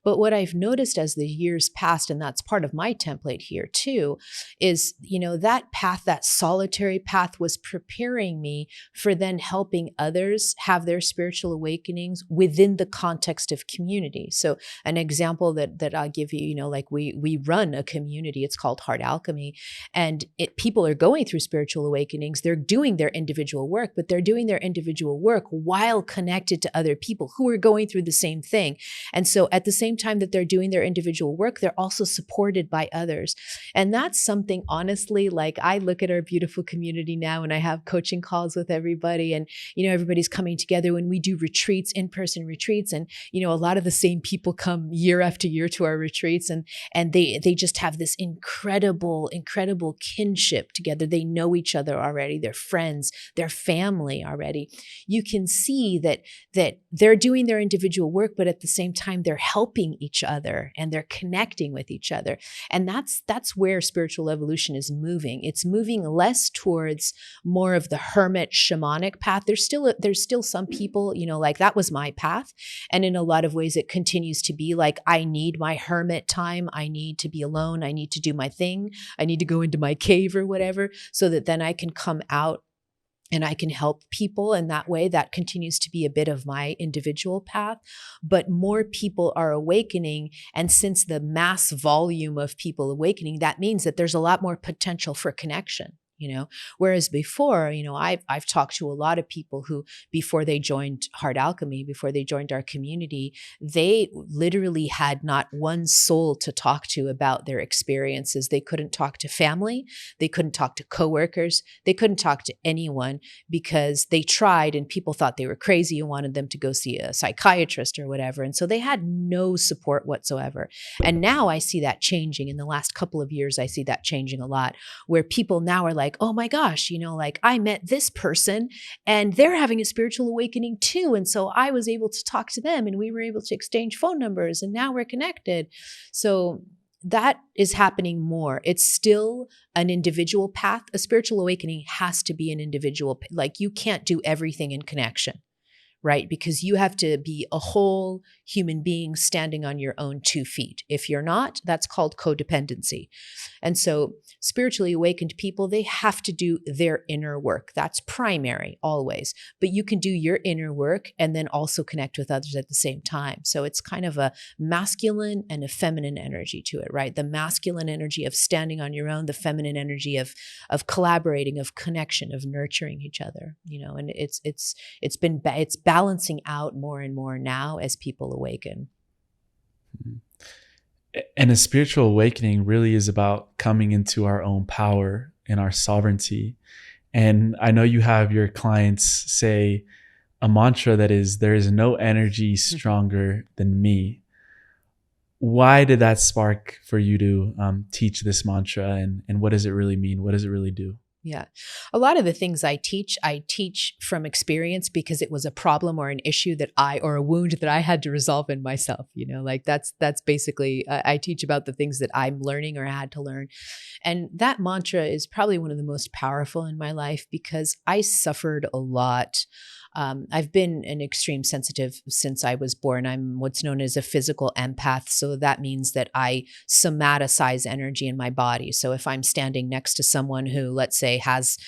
But what I've noticed as the years passed, and that's part of my template here too, is, that path, that solitary path was preparing me for then helping others have their spiritual awakenings within the context of community. So an example that I'll give you, like we run a community, it's called Heart Alchemy, and people are going through spiritual awakenings. They're doing their individual work, but they're doing their individual work while connected to other people who are going through the same thing. And so at the same time that they're doing their individual work, they're also supported by others. And that's something, honestly, like I look at our beautiful community now and I have coaching calls with everybody, and, everybody's coming together when we do retreats, in-person retreats. And, a lot of the same people come year after year to our retreats, and they just have this incredible kinship together. They know each other already. They're friends, they're family already. You can see that they're doing their individual work, but at the same time, they're helping each other and they're connecting with each other. And that's where spiritual evolution is moving. It's moving less towards more of the hermit shamanic path. There's still some people, like that was my path. And in a lot of ways, it continues to be like, I need my hermit time. I need to be alone. I need to do my thing. I need to go into my cave or whatever, so that then I can come out and I can help people in that way. That continues to be a bit of my individual path, but more people are awakening. And since the mass volume of people awakening, that means that there's a lot more potential for connection. Whereas before, I've talked to a lot of people who, before they joined Heart Alchemy, before they joined our community, they literally had not one soul to talk to about their experiences. They couldn't talk to family. They couldn't talk to coworkers. They couldn't talk to anyone because they tried and people thought they were crazy and wanted them to go see a psychiatrist or whatever. And so they had no support whatsoever. And now I see that changing. In the last couple of years, I see that changing a lot, where people now are like, oh my gosh, like I met this person and they're having a spiritual awakening too. And so I was able to talk to them and we were able to exchange phone numbers and now we're connected. So that is happening more. It's still an individual path. A spiritual awakening has to be an individual, like you can't do everything in connection. Right? Because you have to be a whole human being standing on your own 2 feet. If you're not, that's called codependency. And so spiritually awakened people, they have to do their inner work. That's primary always. But you can do your inner work and then also connect with others at the same time. So it's kind of a masculine and a feminine energy to it, right? The masculine energy of standing on your own, the feminine energy of collaborating, of connection, of nurturing each other, and it's balancing out more and more now as people awaken. And a spiritual awakening really is about coming into our own power and our sovereignty. And I know you have your clients say a mantra that is, there is no energy stronger than me. Why did that spark for you to teach this mantra, and what does it really mean? What does it really do? Yeah. A lot of the things I teach from experience because it was a problem or an issue or a wound that I had to resolve in myself, like that's basically, I teach about the things that I'm learning or had to learn. And that mantra is probably one of the most powerful in my life because I suffered a lot. I've been an extreme sensitive since I was born. I'm what's known as a physical empath. So that means that I somaticize energy in my body. So if I'm standing next to someone who, let's say, has,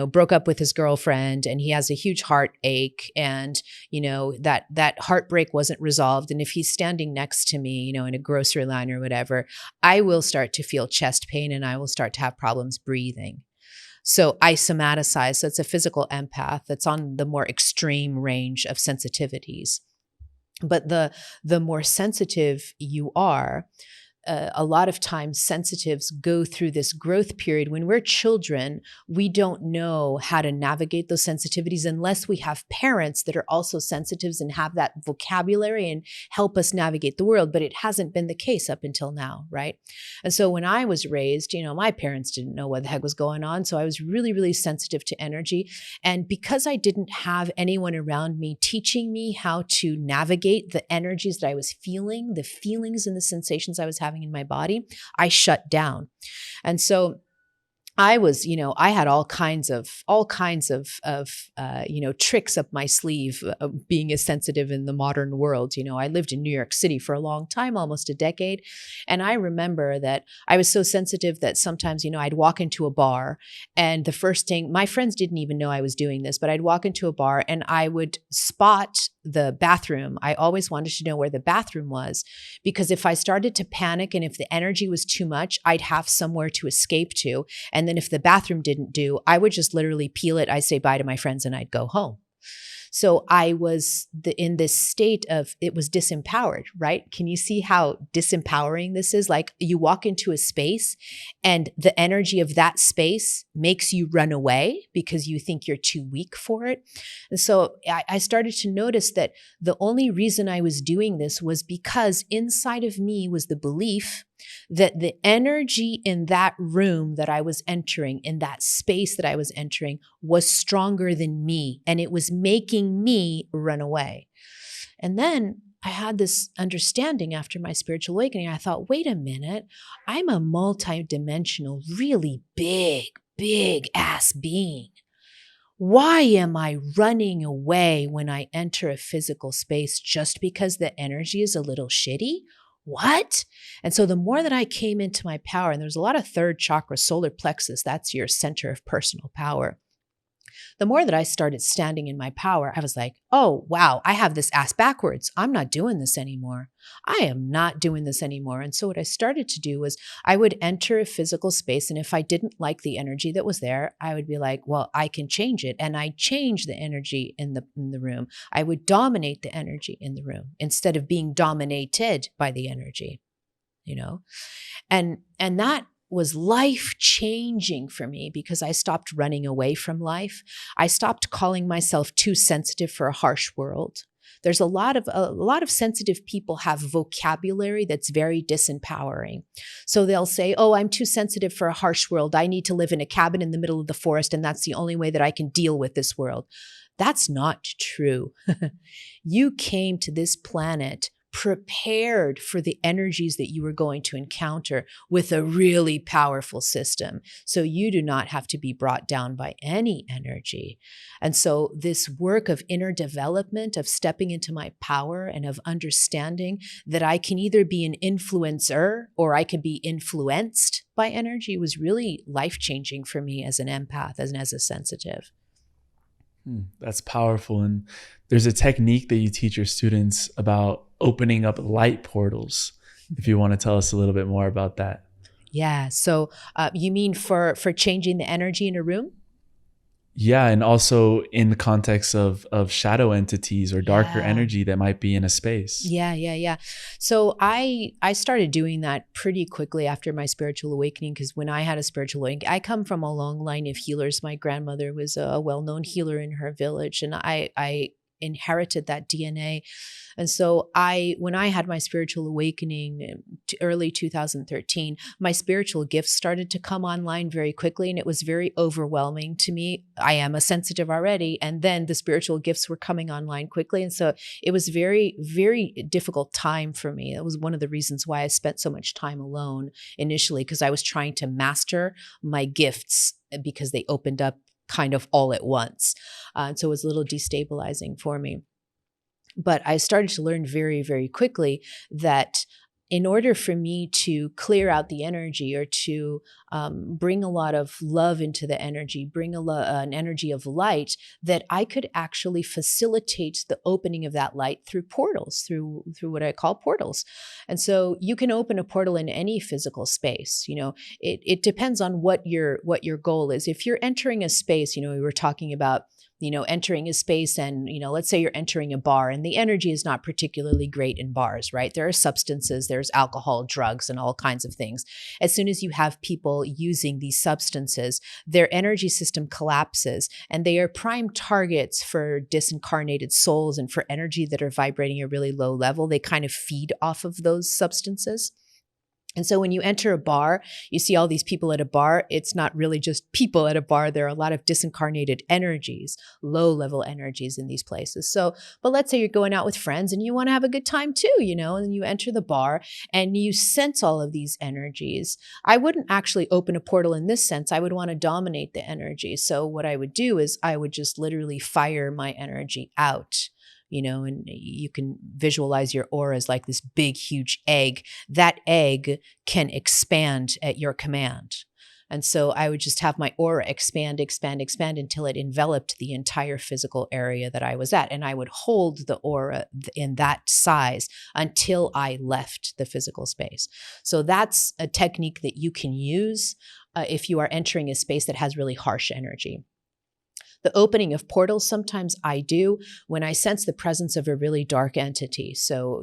broke up with his girlfriend and he has a huge heartache and, that heartbreak wasn't resolved. And if he's standing next to me, in a grocery line or whatever, I will start to feel chest pain and I will start to have problems breathing. So I somaticize. So it's a physical empath that's on the more extreme range of sensitivities. But the more sensitive you are, a lot of times sensitives go through this growth period. When we're children, we don't know how to navigate those sensitivities unless we have parents that are also sensitives and have that vocabulary and help us navigate the world. But it hasn't been the case up until now, right? And so when I was raised, my parents didn't know what the heck was going on. So I was really, really sensitive to energy. And because I didn't have anyone around me teaching me how to navigate the energies that I was feeling, the feelings and the sensations I was having in my body, I shut down. And so I was, I had all kinds of tricks up my sleeve, being as sensitive in the modern world. I lived in New York City for a long time, almost a decade. And I remember that I was so sensitive that sometimes, I'd walk into a bar, and the first thing, my friends didn't even know I was doing this, but I'd walk into a bar and I would spot the bathroom. I always wanted to know where the bathroom was, because if I started to panic and if the energy was too much, I'd have somewhere to escape to. And then if the bathroom didn't do, I would just literally peel it. I say bye to my friends and I'd go home. So I was in this state of, it was disempowered, right? Can you see how disempowering this is? Like, you walk into a space and the energy of that space makes you run away because you think you're too weak for it. And so I started to notice that the only reason I was doing this was because inside of me was the belief that the energy in that room that I was entering, in that space that I was entering, was stronger than me, and it was making me run away. And then I had this understanding after my spiritual awakening. I thought, wait a minute, I'm a multidimensional, really big ass being. Why am I running away when I enter a physical space just because the energy is a little shitty? What? And so the more that I came into my power, and there's a lot of third chakra, solar plexus, that's your center of personal power. The more that I started standing in my power, I was like, oh, wow, I have this ass backwards. I'm not doing this anymore. I am not doing this anymore. And so what I started to do was I would enter a physical space. And if I didn't like the energy that was there, I would be like, well, I can change it. And I change the energy in the room. I would dominate the energy in the room instead of being dominated by the energy, and that was life-changing for me because I stopped running away from life. I stopped calling myself too sensitive for a harsh world. There's a lot of sensitive people have vocabulary that's very disempowering. So they'll say, oh, I'm too sensitive for a harsh world. I need to live in a cabin in the middle of the forest, and that's the only way that I can deal with this world. That's not true. You came to this planet prepared for the energies that you were going to encounter with a really powerful system. So you do not have to be brought down by any energy. And so this work of inner development, of stepping into my power and of understanding that I can either be an influencer or I can be influenced by energy was really life-changing for me as an empath and as a sensitive. That's powerful. And there's a technique that you teach your students about opening up light portals. If you want to tell us a little bit more about that. Yeah. So you mean for changing the energy in a room? Yeah. And also in the context of shadow entities or darker energy that might be in a space. Yeah. So I started doing that pretty quickly after my spiritual awakening, because when I had a spiritual awakening, I come from a long line of healers. My grandmother was a well-known healer in her village, and I inherited that DNA. And so when I had my spiritual awakening early 2013, my spiritual gifts started to come online very quickly, and it was very overwhelming to me. I am a sensitive already, and then the spiritual gifts were coming online quickly. And so it was very, very difficult time for me. It was one of the reasons why I spent so much time alone initially, because I was trying to master my gifts because they opened up kind of all at once. So it was a little destabilizing for me. But I started to learn very, very quickly that in order for me to clear out the energy, or to bring a lot of love into the energy, bring an energy of light, that I could actually facilitate the opening of that light through portals, through what I call portals. And so you can open a portal in any physical space. It depends on what your goal is. If you're entering a space, we were talking about entering a space, and, let's say you're entering a bar and the energy is not particularly great in bars, right? There are substances, there's alcohol, drugs, and all kinds of things. As soon as you have people using these substances, their energy system collapses, and they are prime targets for disincarnated souls and for energy that are vibrating a really low level. They kind of feed off of those substances. And so when you enter a bar, you see all these people at a bar. It's not really just people at a bar. There are a lot of disincarnated energies, low-level energies in these places. So, but let's say you're going out with friends and you want to have a good time too, and you enter the bar and you sense all of these energies. I wouldn't actually open a portal in this sense. I would want to dominate the energy. So what I would do is I would just literally fire my energy out. And you can visualize your aura as like this big, huge egg. That egg can expand at your command. And so I would just have my aura expand until it enveloped the entire physical area that I was at. And I would hold the aura in that size until I left the physical space. So that's a technique that you can use if you are entering a space that has really harsh energy. The opening of portals, sometimes I do when I sense the presence of a really dark entity. So,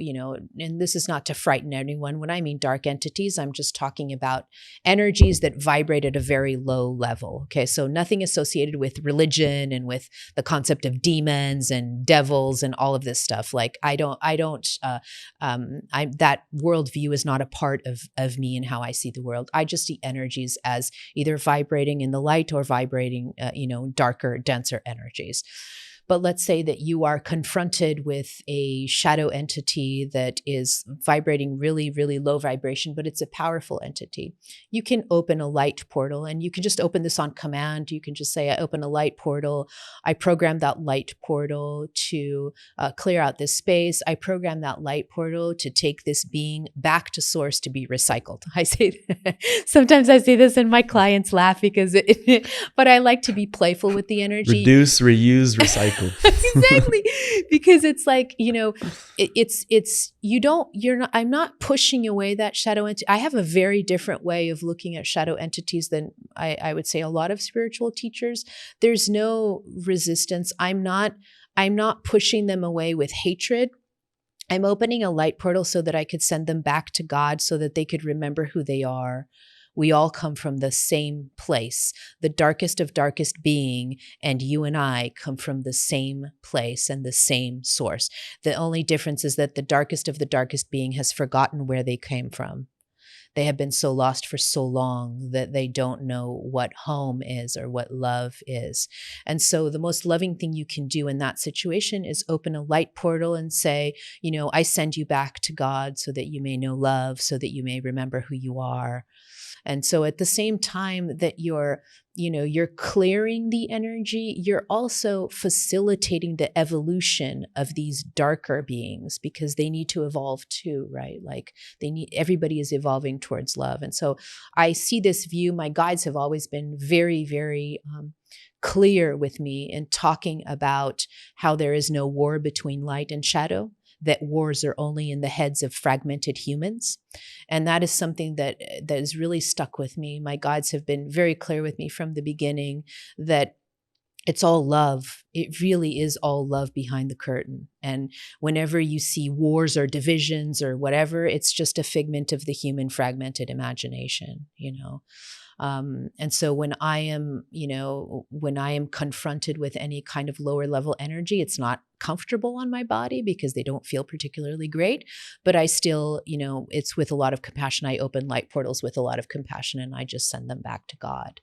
and this is not to frighten anyone. When I mean dark entities, I'm just talking about energies that vibrate at a very low level. Okay. So nothing associated with religion and with the concept of demons and devils and all of this stuff. Like that worldview is not a part of me and how I see the world. I just see energies as either vibrating in the light or vibrating, darker, denser energies. But let's say that you are confronted with a shadow entity that is vibrating really, really low vibration, but it's a powerful entity. You can open a light portal, and you can just open this on command. You can just say, I open a light portal. I program that light portal to clear out this space. I program that light portal to take this being back to source to be recycled. I say, sometimes I say this and my clients laugh but I like to be playful with the energy. Reduce, reuse, recycle. Exactly. Because it's like, I'm not pushing away that shadow entity. I have a very different way of looking at shadow entities than I would say a lot of spiritual teachers. There's no resistance. I'm not pushing them away with hatred. I'm opening a light portal so that I could send them back to God, so that they could remember who they are. We all come from the same place, the darkest of darkest being, and you and I come from the same place and the same source. The only difference is that the darkest of the darkest being has forgotten where they came from. They have been so lost for so long that they don't know what home is or what love is. And so the most loving thing you can do in that situation is open a light portal and say, I send you back to God so that you may know love, so that you may remember who you are. And so at the same time that you're clearing the energy, you're also facilitating the evolution of these darker beings, because they need to evolve too, right? Like everybody is evolving towards love. And so I see this view. My guides have always been very, very clear with me in talking about how there is no war between light and shadow, that wars are only in the heads of fragmented humans. And that is something that has really stuck with me. My guides have been very clear with me from the beginning that it's all love. It really is all love behind the curtain. And whenever you see wars or divisions or whatever, it's just a figment of the human fragmented imagination, And so when I am confronted with any kind of lower level energy, it's not comfortable on my body because they don't feel particularly great, but I still, it's with a lot of compassion. I open light portals with a lot of compassion, and I just send them back to God,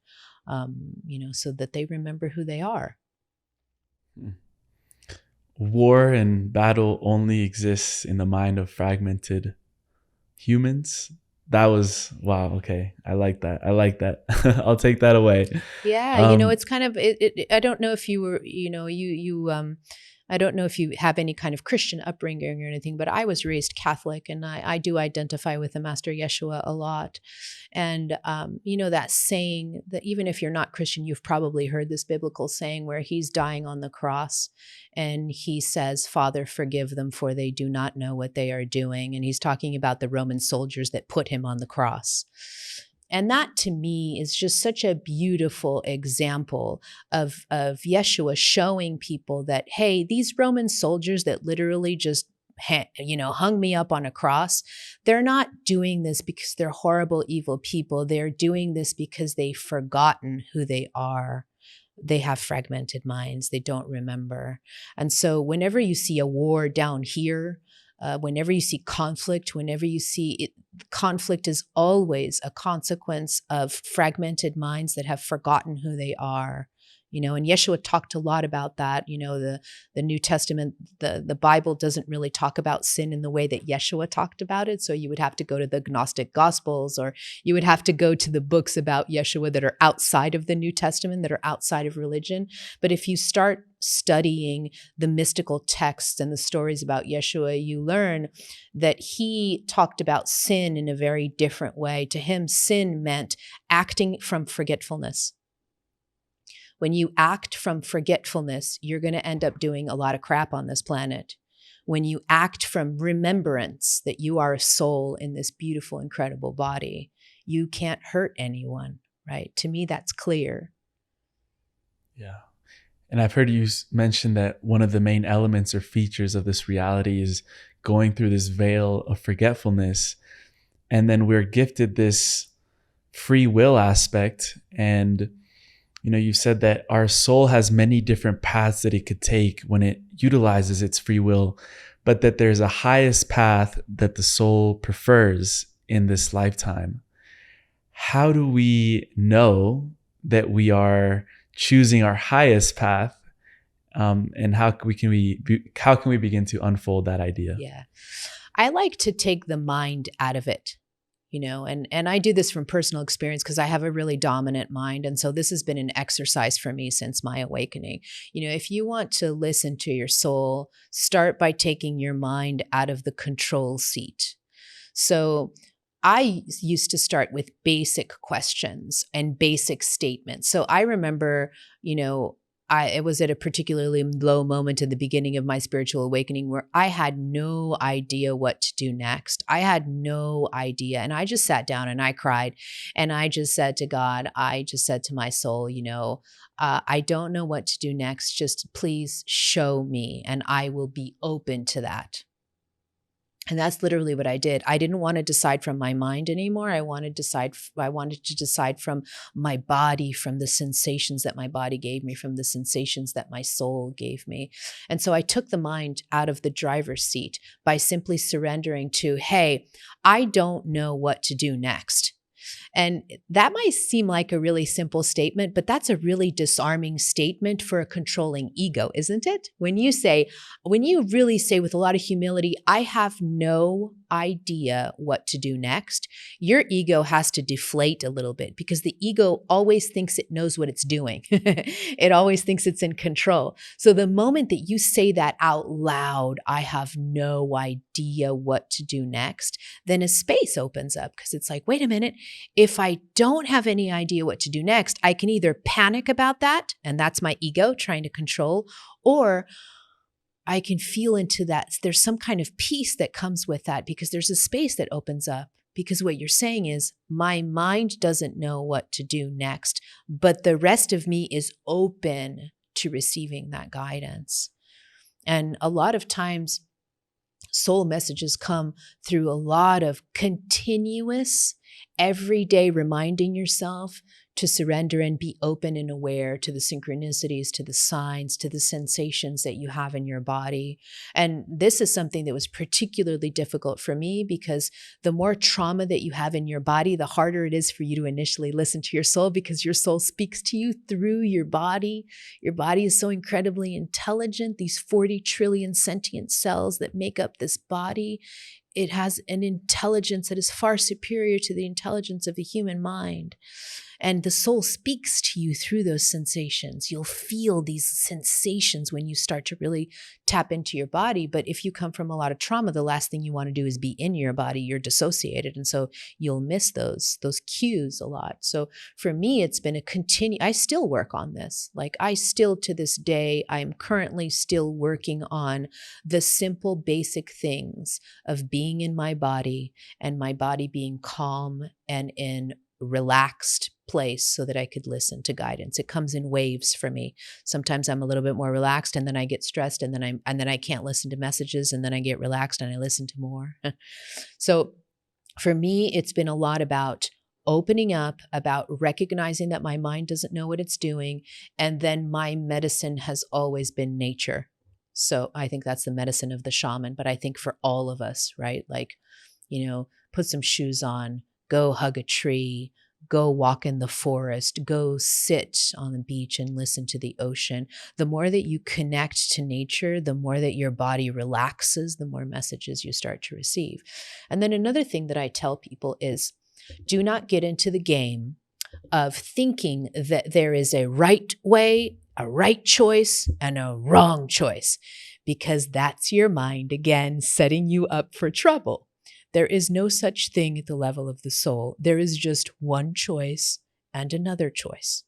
so that they remember who they are. War and battle only exists in the mind of fragmented humans. That was, wow. Okay. I like that. I'll take that away. Yeah. It's kind of, I don't know if you were, I don't know if you have any kind of Christian upbringing or anything, but I was raised Catholic, and I do identify with the Master Yeshua a lot. And, that saying that even if you're not Christian, you've probably heard this biblical saying where he's dying on the cross and he says, "Father, forgive them, for they do not know what they are doing." And he's talking about the Roman soldiers that put him on the cross. And that to me is just such a beautiful example of Yeshua showing people that, hey, these Roman soldiers that literally just hung me up on a cross, they're not doing this because they're horrible, evil people. They're doing this because they've forgotten who they are. They have fragmented minds. They don't remember. And so whenever you see a war down here, whenever you see conflict, whenever you see it, conflict is always a consequence of fragmented minds that have forgotten who they are. And Yeshua talked a lot about that. The New Testament, the Bible doesn't really talk about sin in the way that Yeshua talked about it. So you would have to go to the Gnostic Gospels, or you would have to go to the books about Yeshua that are outside of the New Testament, that are outside of religion. But if you start studying the mystical texts and the stories about Yeshua, you learn that he talked about sin in a very different way. To him, sin meant acting from forgetfulness. When you act from forgetfulness, you're going to end up doing a lot of crap on this planet. When you act from remembrance that you are a soul in this beautiful, incredible body, you can't hurt anyone, right? To me, that's clear. Yeah. And I've heard you mention that one of the main elements or features of this reality is going through this veil of forgetfulness. And then we're gifted this free will aspect. And you said that our soul has many different paths that it could take when it utilizes its free will, but that there's a highest path that the soul prefers in this lifetime. How do we know that we are choosing our highest path? And how can we begin to unfold that idea? Yeah. I like to take the mind out of it. And I do this from personal experience because I have a really dominant mind. And so this has been an exercise for me since my awakening. If you want to listen to your soul, start by taking your mind out of the control seat. So I used to start with basic questions and basic statements. So I remember, it was at a particularly low moment in the beginning of my spiritual awakening where I had no idea what to do next. I had no idea. And I just sat down and I cried. And I just said to God, I just said to my soul, I don't know what to do next. Just please show me, and I will be open to that. And that's literally what I did. I didn't want to decide from my mind anymore. I wanted to decide from my body, from the sensations that my body gave me, from the sensations that my soul gave me. And so I took the mind out of the driver's seat by simply surrendering to, hey, I don't know what to do next. And that might seem like a really simple statement, but that's a really disarming statement for a controlling ego, isn't it? When you really say with a lot of humility, I have no idea what to do next, your ego has to deflate a little bit because the ego always thinks it knows what it's doing. It always thinks it's in control. So the moment that you say that out loud, I have no idea what to do next, then a space opens up because it's like, wait a minute, if I don't have any idea what to do next, I can either panic about that, and that's my ego trying to control, or I can feel into that. There's some kind of peace that comes with that because there's a space that opens up. Because what you're saying is, my mind doesn't know what to do next, but the rest of me is open to receiving that guidance. And a lot of times, soul messages come through a lot of continuous, everyday reminding yourself to surrender and be open and aware to the synchronicities, to the signs, to the sensations that you have in your body. And this is something that was particularly difficult for me because the more trauma that you have in your body, the harder it is for you to initially listen to your soul because your soul speaks to you through your body. Your body is so incredibly intelligent. These 40 trillion sentient cells that make up this body, it has an intelligence that is far superior to the intelligence of the human mind. And the soul speaks to you through those sensations. You'll feel these sensations when you start to really tap into your body. But if you come from a lot of trauma, the last thing you want to do is be in your body. You're dissociated. And so you'll miss those cues a lot. So for me, it's been I still work on this. Like I still to this day, I'm currently still working on the simple basic things of being in my body and my body being calm and in relaxed place so that I could listen to guidance. It comes in waves for me. Sometimes I'm a little bit more relaxed and then I get stressed and then I can't listen to messages and then I get relaxed and I listen to more. So for me, it's been a lot about opening up, about recognizing that my mind doesn't know what it's doing. And then my medicine has always been nature. So I think that's the medicine of the shaman. But I think for all of us, right? Like, put some shoes on, go hug a tree, go walk in the forest, go sit on the beach and listen to the ocean. The more that you connect to nature, the more that your body relaxes, the more messages you start to receive. And then another thing that I tell people is, do not get into the game of thinking that there is a right way, a right choice, and a wrong choice, because that's your mind, again, setting you up for trouble. There is no such thing at the level of the soul. There is just one choice and another choice.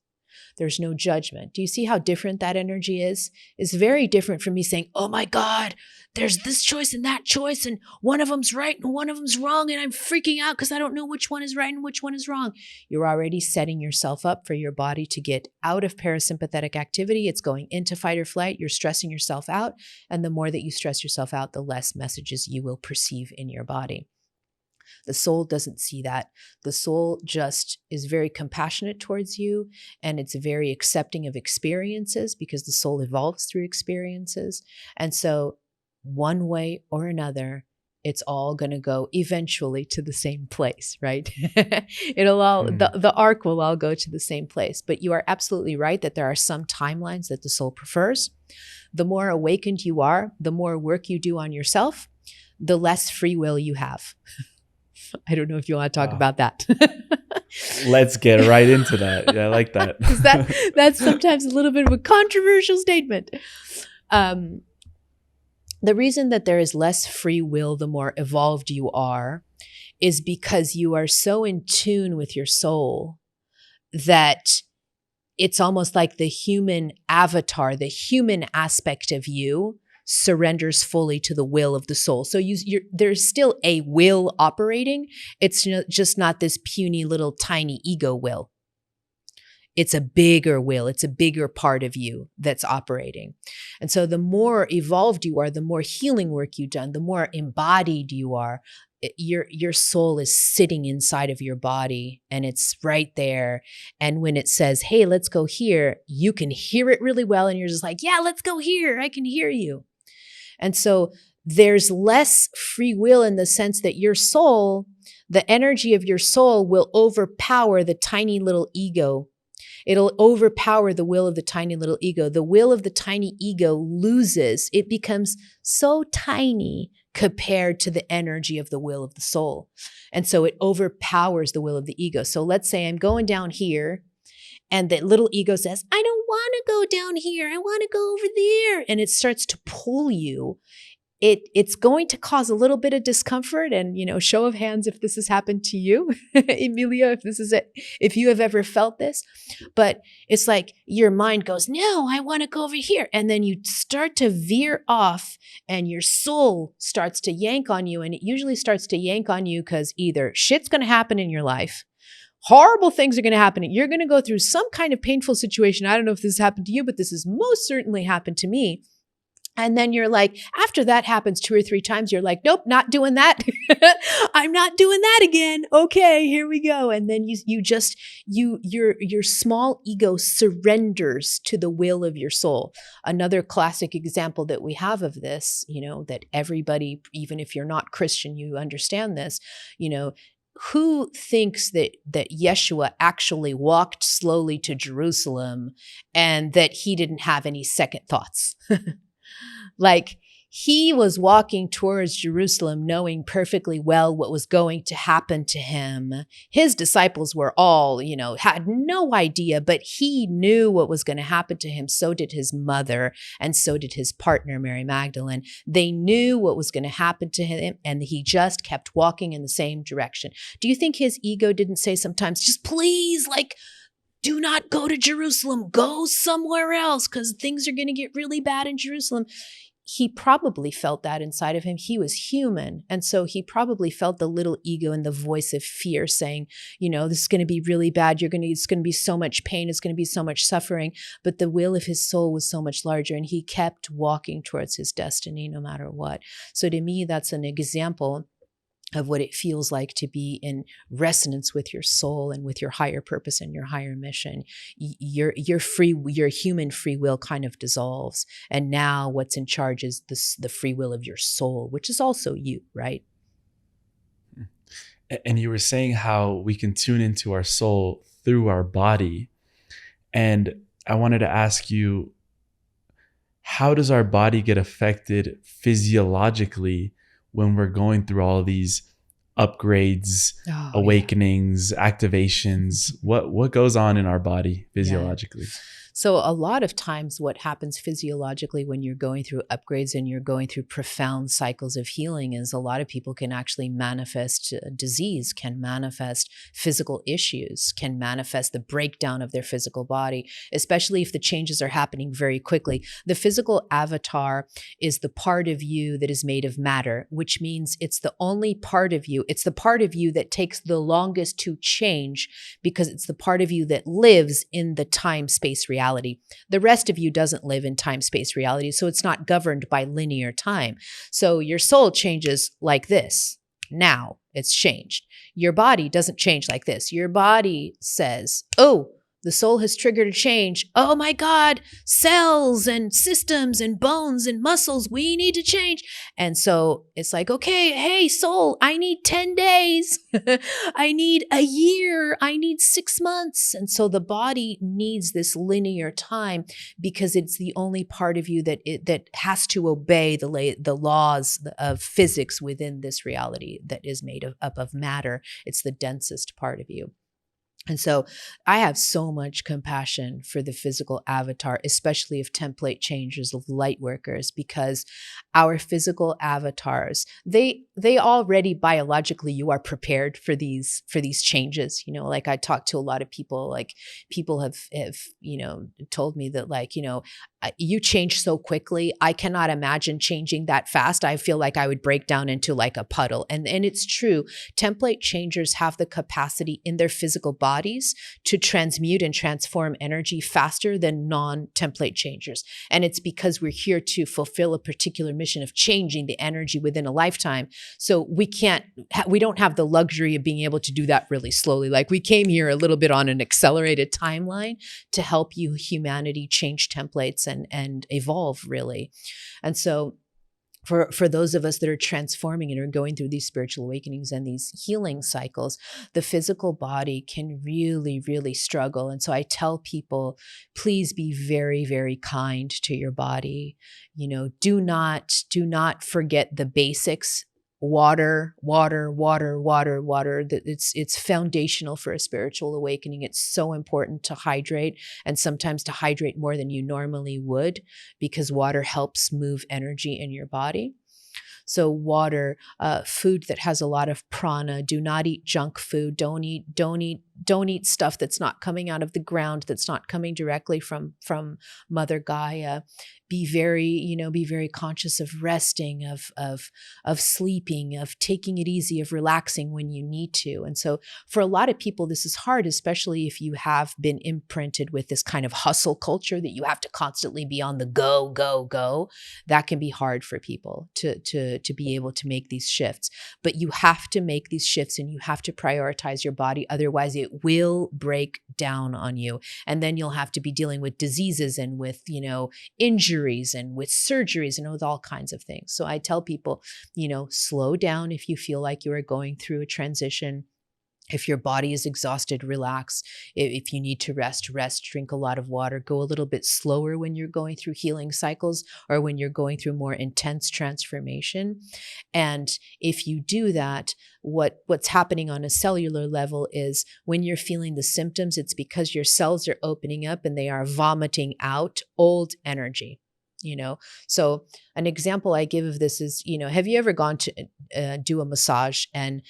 There's no judgment. Do you see how different that energy is? It's very different from me saying, oh my God, there's this choice and that choice, and one of them's right and one of them's wrong, and I'm freaking out because I don't know which one is right and which one is wrong. You're already setting yourself up for your body to get out of parasympathetic activity. It's going into fight or flight. You're stressing yourself out. And the more that you stress yourself out, the less messages you will perceive in your body. The soul doesn't see that. The soul just is very compassionate towards you, and it's very accepting of experiences because the soul evolves through experiences. And so one way or another, it's all going to go eventually to the same place, right? The arc will all go to the same place. But you are absolutely right that there are some timelines that the soul prefers. The more awakened you are, the more work you do on yourself, the less free will you have. I don't know if you want to talk about that. Let's get right into that. Yeah, I like that. That's sometimes a little bit of a controversial statement. The reason that there is less free will the more evolved you are is because you are so in tune with your soul that it's almost like the human avatar, the human aspect of you surrenders fully to the will of the soul. So there's still a will operating. It's just not this puny little tiny ego will. It's a bigger will. It's a bigger part of you that's operating. And so the more evolved you are, the more healing work you've done, the more embodied you are. Your soul is sitting inside of your body and it's right there. And when it says, hey, let's go here, you can hear it really well. And you're just like, yeah, let's go here. I can hear you. And so there's less free will in the sense that your soul, the energy of your soul will overpower the tiny little ego. It'll overpower the will of the tiny little ego. The will of the tiny ego loses. It becomes so tiny compared to the energy of the will of the soul. And so it overpowers the will of the ego. So let's say I'm going down here and the little ego says, I don't want to go down here. I want to go over there. And it starts to pull you. It's going to cause a little bit of discomfort, and show of hands if this has happened to you, Emilio, if you have ever felt this. But it's like your mind goes, no, I want to go over here. And then you start to veer off and your soul starts to yank on you. And it usually starts to yank on you because either shit's going to happen in your life, horrible things are going to happen. You're going to go through some kind of painful situation. I don't know if this has happened to you, but this has most certainly happened to me. And then you're like, after that happens 2 or 3 times, you're like, nope, not doing that. I'm not doing that again. Okay, here we go. And then your small ego surrenders to the will of your soul. Another classic example that we have of this, that everybody, even if you're not Christian, you understand this, who thinks that Yeshua actually walked slowly to Jerusalem and that he didn't have any second thoughts? Like He was walking towards Jerusalem knowing perfectly well what was going to happen to him. His disciples were all, had no idea, but he knew what was going to happen to him. So did his mother, and so did his partner, Mary Magdalene. They knew what was going to happen to him, and he just kept walking in the same direction. Do you think his ego didn't say sometimes, just please, do not go to Jerusalem, go somewhere else, because things are going to get really bad in Jerusalem? He probably felt that inside of him. He was human. And so he probably felt the little ego and the voice of fear saying, this is going to be really bad. It's going to be so much pain. It's going to be so much suffering. But the will of his soul was so much larger, and he kept walking towards his destiny no matter what. So to me, that's an example of what it feels like to be in resonance with your soul and with your higher purpose and your higher mission. Your human free will kind of dissolves. And now what's in charge is the free will of your soul, which is also you, right? And you were saying how we can tune into our soul through our body. And I wanted to ask you, how does our body get affected physiologically when we're going through all of these upgrades, awakenings, activations? What goes on in our body physiologically? Yeah. So a lot of times what happens physiologically when you're going through upgrades and you're going through profound cycles of healing is a lot of people can actually manifest disease, can manifest physical issues, can manifest the breakdown of their physical body, especially if the changes are happening very quickly. The physical avatar is the part of you that is made of matter, which means it's the only part of you. It's the part of you that takes the longest to change because it's the part of you that lives in the time-space reality. The rest of you doesn't live in time-space reality, so it's not governed by linear time. So your soul changes like this. Now it's changed. Your body doesn't change like this. Your body says, oh, the soul has triggered a change. Oh my God, cells and systems and bones and muscles, we need to change. And so it's like, okay, hey, soul, I need 10 days. I need a year. I need 6 months. And so the body needs this linear time because it's the only part of you that has to obey the laws of physics within this reality that is made up of matter. It's the densest part of you. And so I have so much compassion for the physical avatar, especially of template changers, of light workers, because our physical avatars, they already biologically, you are prepared for these changes. Like I talk to a lot of people, like people have told me that you change so quickly. I cannot imagine changing that fast. I feel like I would break down into like a puddle. And it's true. Template changers have the capacity in their physical bodies to transmute and transform energy faster than non-template changers. And it's because we're here to fulfill a particular mission of changing the energy within a lifetime. So we don't have the luxury of being able to do that really slowly. Like we came here a little bit on an accelerated timeline to help humanity change templates and evolve, really. And so for those of us that are transforming and are going through these spiritual awakenings and these healing cycles, the physical body can really, really struggle. And so I tell people, please be very, very kind to your body. Do not forget the basics. Water. It's foundational for a spiritual awakening. It's so important to hydrate, and sometimes to hydrate more than you normally would, because water helps move energy in your body. So water, food that has a lot of prana. Do not eat junk food. Don't eat stuff that's not coming out of the ground, that's not coming directly from Mother Gaia. Be very conscious of resting, of sleeping, of taking it easy, of relaxing when you need to. And so for a lot of people, this is hard, especially if you have been imprinted with this kind of hustle culture that you have to constantly be on the go. That can be hard for people to be able to make these shifts. But you have to make these shifts and you have to prioritize your body. Otherwise, it will break down on you. And then you'll have to be dealing with diseases and with, injuries and with surgeries and with all kinds of things. So I tell people, slow down if you feel like you are going through a transition. If your body is exhausted, relax. If you need to rest, rest, drink a lot of water, go a little bit slower when you're going through healing cycles or when you're going through more intense transformation. And if you do that, what's happening on a cellular level is when you're feeling the symptoms, it's because your cells are opening up and they are vomiting out old energy. So an example I give of this is, have you ever gone to do a massage and,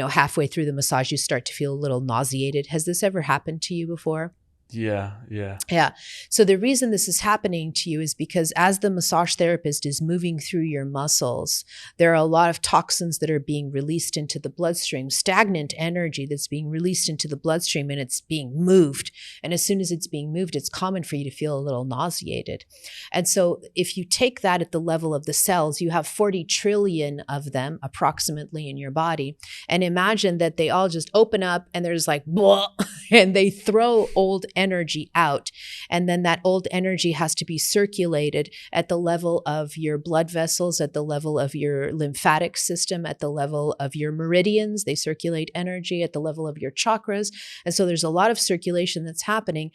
halfway through the massage, you start to feel a little nauseated? Has this ever happened to you before? Yeah. Yeah. So the reason this is happening to you is because as the massage therapist is moving through your muscles, there are a lot of toxins that are being released into the bloodstream, stagnant energy that's being released into the bloodstream, and it's being moved. And as soon as it's being moved, it's common for you to feel a little nauseated. And so if you take that at the level of the cells, you have 40 trillion of them approximately in your body. And imagine that they all just open up and there's like, blah, and they throw old energy out. And then that old energy has to be circulated at the level of your blood vessels, at the level of your lymphatic system, at the level of your meridians. They circulate energy at the level of your chakras. And so there's a lot of circulation that's happening.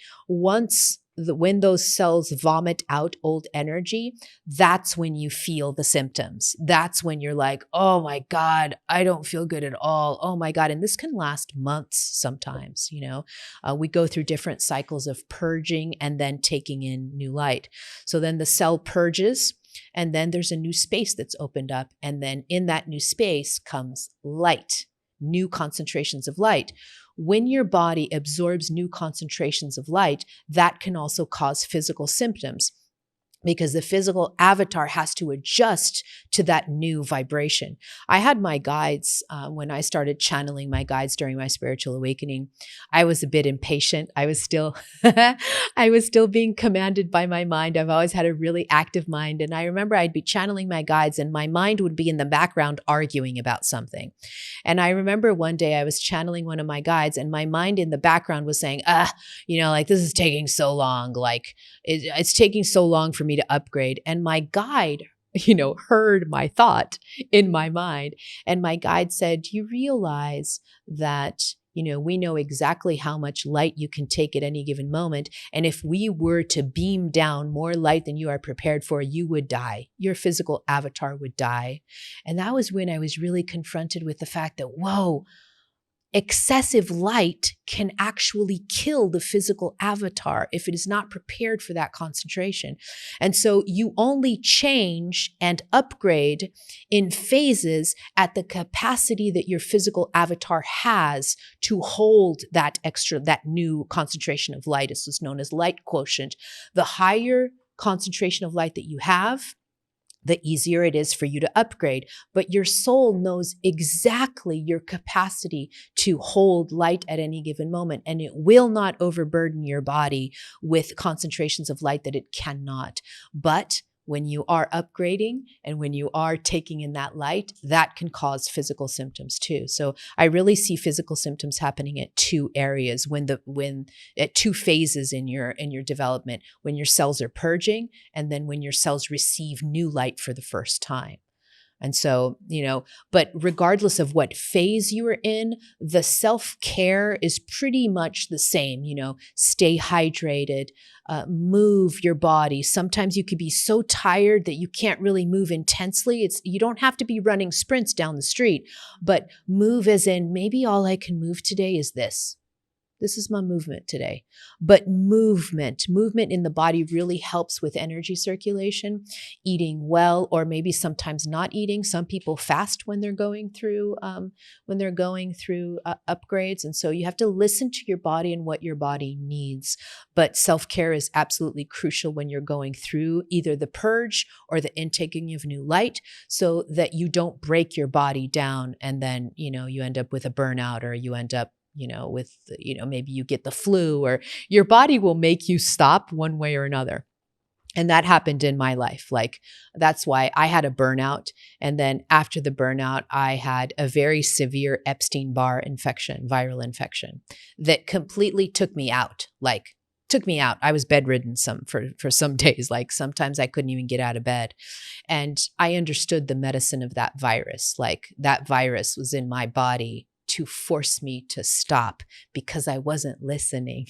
When those cells vomit out old energy, that's when you feel the symptoms. That's when you're like, oh my God, I don't feel good at all. Oh my God. And this can last months sometimes, we go through different cycles of purging and then taking in new light. So then the cell purges and then there's a new space that's opened up. And then in that new space comes light, new concentrations of light. When your body absorbs new concentrations of light, that can also cause physical symptoms because the physical avatar has to adjust to that new vibration. I had my guides, when I started channeling my guides during my spiritual awakening, I was a bit impatient. I was still being commanded by my mind. I've always had a really active mind. And I remember I'd be channeling my guides and my mind would be in the background arguing about something. And I remember one day I was channeling one of my guides and my mind in the background was saying, this is taking so long. Like it's taking so long for me to upgrade. And my guide, heard my thought in my mind. And my guide said, do you realize that, we know exactly how much light you can take at any given moment. And if we were to beam down more light than you are prepared for, you would die. Your physical avatar would die. And that was when I was really confronted with the fact that, whoa, excessive light can actually kill the physical avatar if it is not prepared for that concentration. And so you only change and upgrade in phases at the capacity that your physical avatar has to hold that new concentration of light. This is known as light quotient. The higher concentration of light that you have, the easier it is for you to upgrade. But your soul knows exactly your capacity to hold light at any given moment, and it will not overburden your body with concentrations of light that it cannot. But when you are upgrading and when you are taking in that light, that can cause physical symptoms too. So I really see physical symptoms happening at two areas at two phases in your development, when your cells are purging and then when your cells receive new light for the first time. And so, but regardless of what phase you are in, the self-care is pretty much the same. Stay hydrated, move your body. Sometimes you could be so tired that you can't really move intensely. You don't have to be running sprints down the street, but move as in maybe all I can move today is this. This is my movement today. But movement in the body really helps with energy circulation, eating well, or maybe sometimes not eating. Some people fast when they're going through upgrades. And so you have to listen to your body and what your body needs. But self-care is absolutely crucial when you're going through either the purge or the intaking of new light, so that you don't break your body down and then, you end up with a burnout, or you end up maybe you get the flu, or your body will make you stop one way or another. And that happened in my life. Like, that's why I had a burnout. And then after the burnout, I had a very severe Epstein-Barr infection, viral infection, that completely took me out. I was bedridden for some days. Like, sometimes I couldn't even get out of bed. And I understood the medicine of that virus. Like, that virus was in my body to force me to stop because I wasn't listening.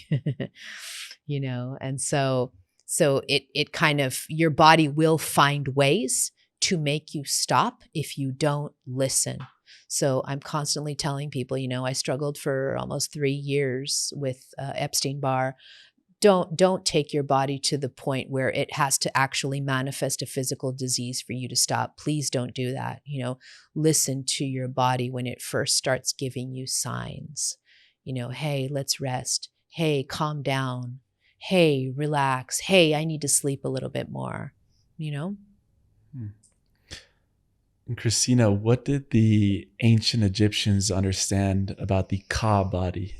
And so it kind of, your body will find ways to make you stop if you don't listen. So I'm constantly telling people, I struggled for almost 3 years with Epstein-Barr. Don't take your body to the point where it has to actually manifest a physical disease for you to stop. Please don't do that. Listen to your body when it first starts giving you signs. Hey, let's rest. Hey, calm down. Hey, relax. Hey, I need to sleep a little bit more. And Christina, what did the ancient Egyptians understand about the Ka body?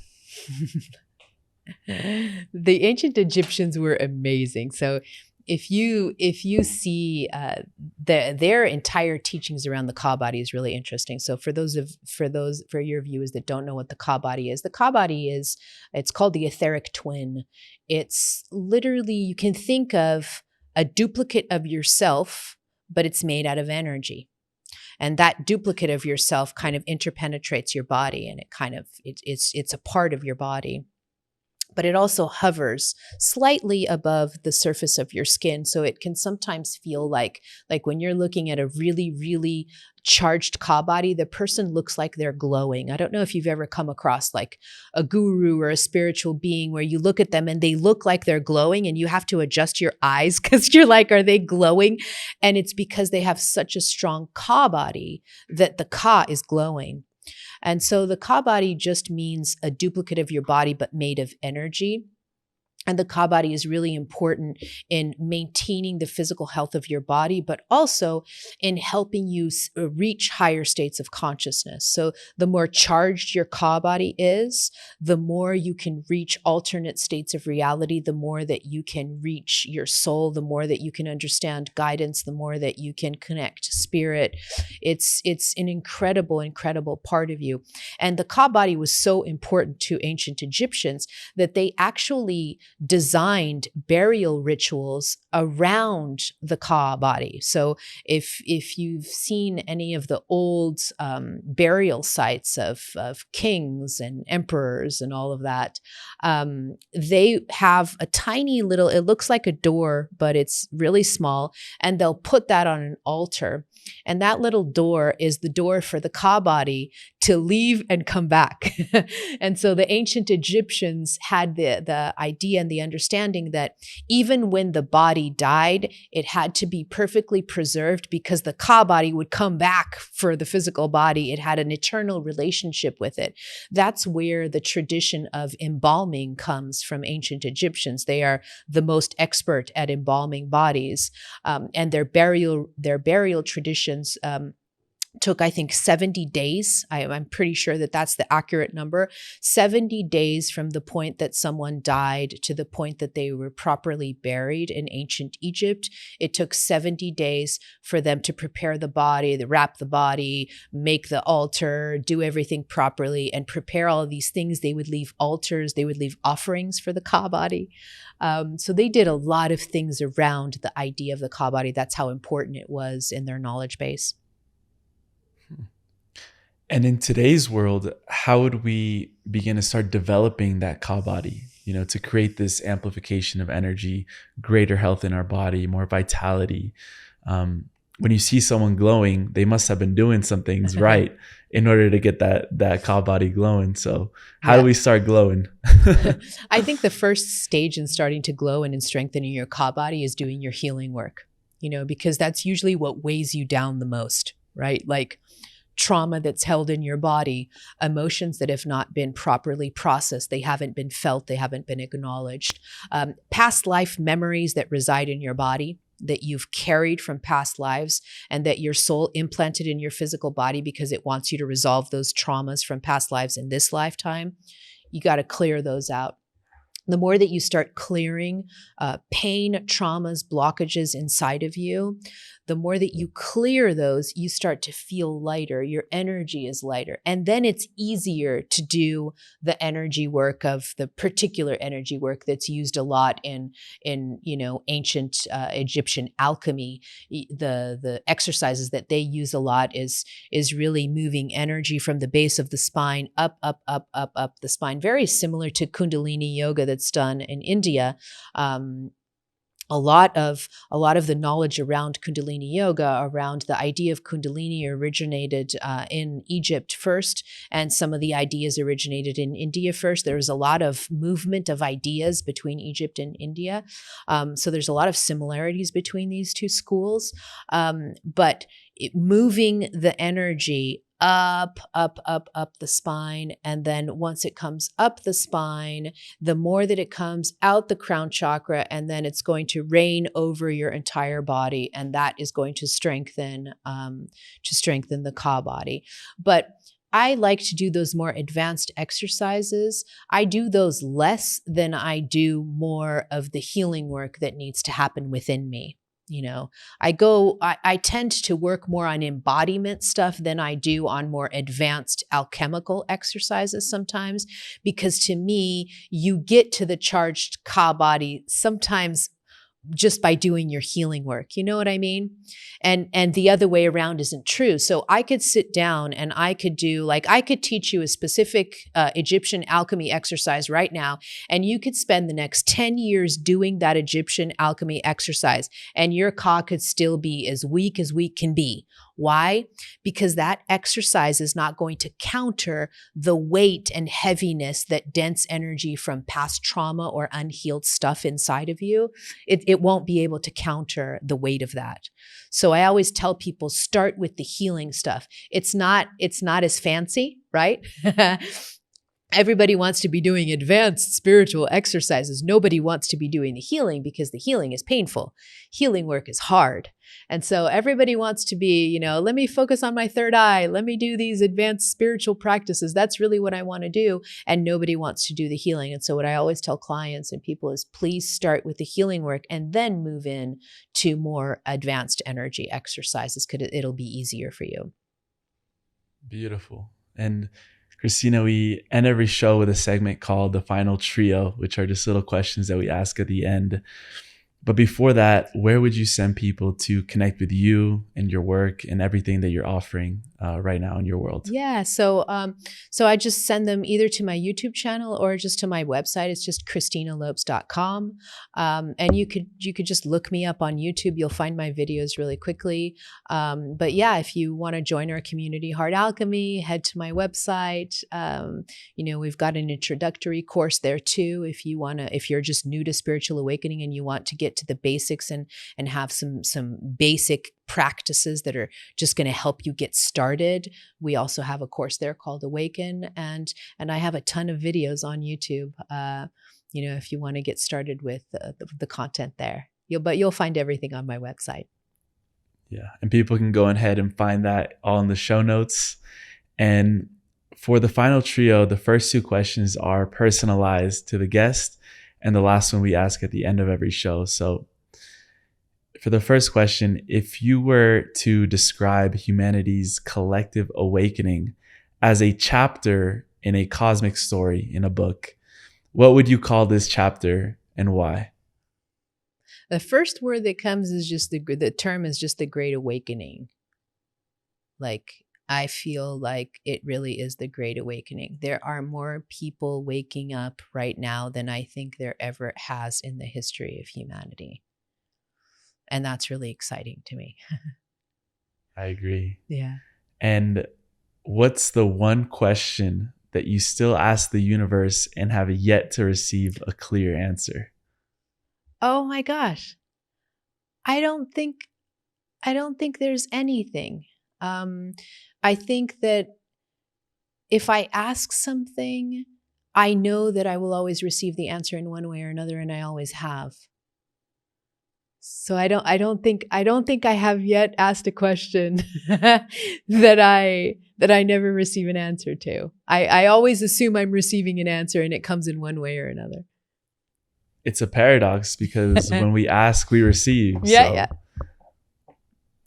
The ancient Egyptians were amazing. So if you see their entire teachings around the Ka body is really interesting. So for your viewers that don't know what the Ka body is, it's called the etheric twin. It's literally, you can think of a duplicate of yourself, but it's made out of energy. And that duplicate of yourself kind of interpenetrates your body, and it's a part of your body. But it also hovers slightly above the surface of your skin. So it can sometimes feel like when you're looking at a really, really charged Ka body, the person looks like they're glowing. I don't know if you've ever come across like a guru or a spiritual being where you look at them and they look like they're glowing and you have to adjust your eyes because you're like, are they glowing? And it's because they have such a strong Ka body that the Ka is glowing. And so the Ka body just means a duplicate of your body, but made of energy. And the Ka body is really important in maintaining the physical health of your body, but also in helping you reach higher states of consciousness. So the more charged your Ka body is, the more you can reach alternate states of reality, the more that you can reach your soul, the more that you can understand guidance, the more that you can connect to spirit. It's an incredible, incredible part of you. And the Ka body was so important to ancient Egyptians that they actually designed burial rituals around the Ka body. So if you've seen any of the old burial sites of kings and emperors and all of that, they have a tiny little, it looks like a door, but it's really small, and they'll put that on an altar. And that little door is the door for the Ka body to leave and come back. And so the ancient Egyptians had the idea and the understanding that even when the body died, it had to be perfectly preserved because the Ka body would come back for the physical body. It had an eternal relationship with it. That's where the tradition of embalming comes from ancient Egyptians. They are the most expert at embalming bodies, and their burial traditions took, I think, 70 days. I'm pretty sure that that's the accurate number. 70 days from the point that someone died to the point that they were properly buried in ancient Egypt. It took 70 days for them to prepare the body, to wrap the body, make the altar, do everything properly, and prepare all of these things. They would leave altars, they would leave offerings for the Ka body. So they did a lot of things around the idea of the Ka body. That's how important it was in their knowledge base. And in today's world, how would we begin to start developing that Ka body, to create this amplification of energy, greater health in our body, more vitality? When you see someone glowing, they must have been doing some things right in order to get that Ka body glowing. So how do we start glowing? I think the first stage in starting to glow and in strengthening your Ka body is doing your healing work, because that's usually what weighs you down the most, right? Like trauma that's held in your body, emotions that have not been properly processed, they haven't been felt, they haven't been acknowledged, past life memories that reside in your body that you've carried from past lives and that your soul implanted in your physical body because it wants you to resolve those traumas from past lives in this lifetime. You got to clear those out. the more that you start clearing pain, traumas, blockages inside of you, the more that you clear those, you start to feel lighter. Your energy is lighter. And then it's easier to do the energy work of the particular energy work that's used a lot in ancient Egyptian alchemy. The exercises that they use a lot is really moving energy from the base of the spine up the spine, very similar to Kundalini yoga that's done in India. A lot of the knowledge around Kundalini yoga, around the idea of Kundalini, originated in Egypt first, and some of the ideas originated in India first. There was a lot of movement of ideas between Egypt and India, so there's a lot of similarities between these two schools. But moving the energy up the spine. And then once it comes up the spine, the more that it comes out the crown chakra, and then it's going to rain over your entire body. And that is going to strengthen the Ka body. But I like to do those more advanced exercises. I do those less than I do more of the healing work that needs to happen within me. I tend to work more on embodiment stuff than I do on more advanced alchemical exercises sometimes, because to me, you get to the charged Ka body sometimes just by doing your healing work. You know what I mean? And the other way around isn't true. So I could sit down and I could teach you a specific Egyptian alchemy exercise right now, and you could spend the next 10 years doing that Egyptian alchemy exercise, and your Ka could still be as weak can be. Why? Because that exercise is not going to counter the weight and heaviness that dense energy from past trauma or unhealed stuff inside of you. It won't be able to counter the weight of that. So I always tell people, start with the healing stuff. It's not as fancy, right? Everybody wants to be doing advanced spiritual exercises. Nobody wants to be doing the healing, because the healing is painful. Healing work is hard. And so everybody wants to be, let me focus on my third eye. Let me do these advanced spiritual practices. That's really what I want to do. And nobody wants to do the healing. And so what I always tell clients and people is, please start with the healing work and then move in to more advanced energy exercises, because it'll be easier for you. Beautiful. And Christina, we end every show with a segment called the Final Trio, which are just little questions that we ask at the end. But before that, where would you send people to connect with you and your work and everything that you're offering right now in your world? Yeah, so I just send them either to my YouTube channel or just to my website. It's just ChristinaLopes.com, and you could just look me up on YouTube. You'll find my videos really quickly. But yeah, if you want to join our community, Heart Alchemy, head to my website. We've got an introductory course there too. If you're just new to spiritual awakening and you want to get to the basics and have some basic practices that are just going to help you get started, we also have a course there called Awaken, and I have a ton of videos on YouTube. If you want to get started with the content there, you'll find everything on my website. Yeah, and people can go ahead and find that all in the show notes. And for the final trio, the first two questions are personalized to the guest, and the last one we ask at the end of every show. So for the first question, if you were to describe humanity's collective awakening as a chapter in a cosmic story in a book, what would you call this chapter and why? The first word that comes is just the term is just the Great Awakening. I feel like it really is the Great Awakening. There are more people waking up right now than I think there ever has in the history of humanity. And that's really exciting to me. I agree. Yeah. And what's the one question that you still ask the universe and have yet to receive a clear answer? Oh my gosh. I don't think there's anything. I think that if I ask something, I know that I will always receive the answer in one way or another, and I always have. So I don't think I have yet asked a question that I never receive an answer to. I always assume I'm receiving an answer and it comes in one way or another. it's a paradox because when we ask, we receive. Yeah.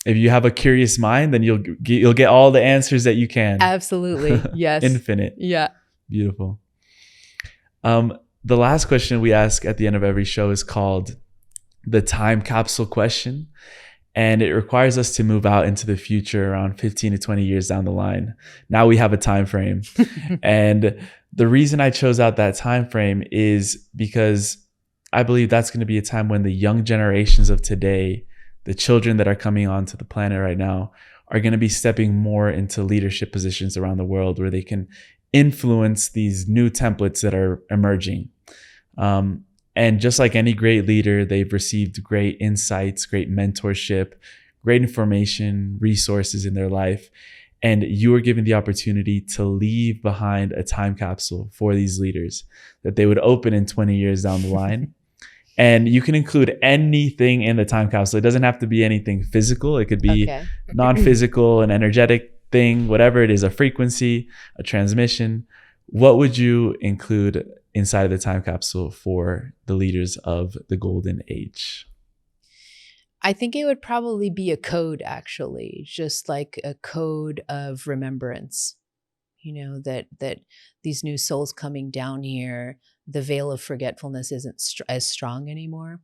If you have a curious mind, then you'll get all the answers that you can. Absolutely. Yes. Infinite. Yeah. Beautiful. The last question we ask at the end of every show is called the time capsule question. And it requires us to move out into the future around 15 to 20 years down the line. Now we have a time frame. And the reason I chose out that time frame is because I believe that's going to be a time when the young generations of today, the children that are coming onto the planet right now, are going to be stepping more into leadership positions around the world where they can influence these new templates that are emerging. And just like any great leader, they've received great insights, great mentorship, great information, resources in their life. And you are given the opportunity to leave behind a time capsule for these leaders that they would open in 20 years down the line. And you can include anything in the time capsule. It doesn't have to be anything physical. It could be non-physical, an energetic thing, whatever it is, a frequency, a transmission. What would you include inside of the time capsule for the leaders of the golden age? I think it would probably be a code, actually, just like a code of remembrance. That these new souls coming down here, the veil of forgetfulness isn't as strong anymore.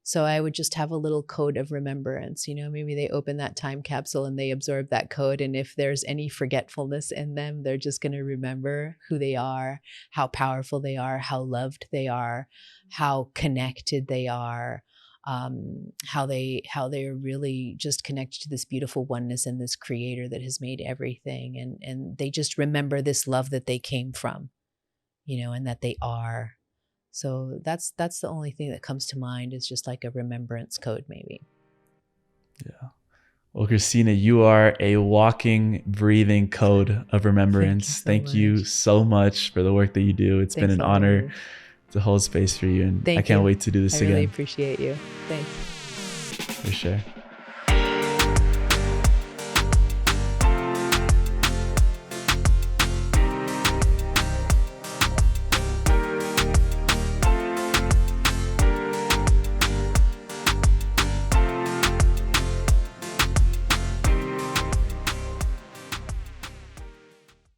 So I would just have a little code of remembrance. Maybe they open that time capsule and they absorb that code. And if there's any forgetfulness in them, they're just going to remember who they are, how powerful they are, how loved they are, how connected they are, how they're really just connected to this beautiful oneness and this creator that has made everything. And they just remember this love that they came from, and that they are. So that's the only thing that comes to mind, is just like a remembrance code, maybe. Yeah. Well, Christina, you are a walking, breathing code of remembrance. Thank you so much for the work that you do. It's been an honor to hold space for you, and I can't wait to do this again. I really appreciate you. Thanks. For sure.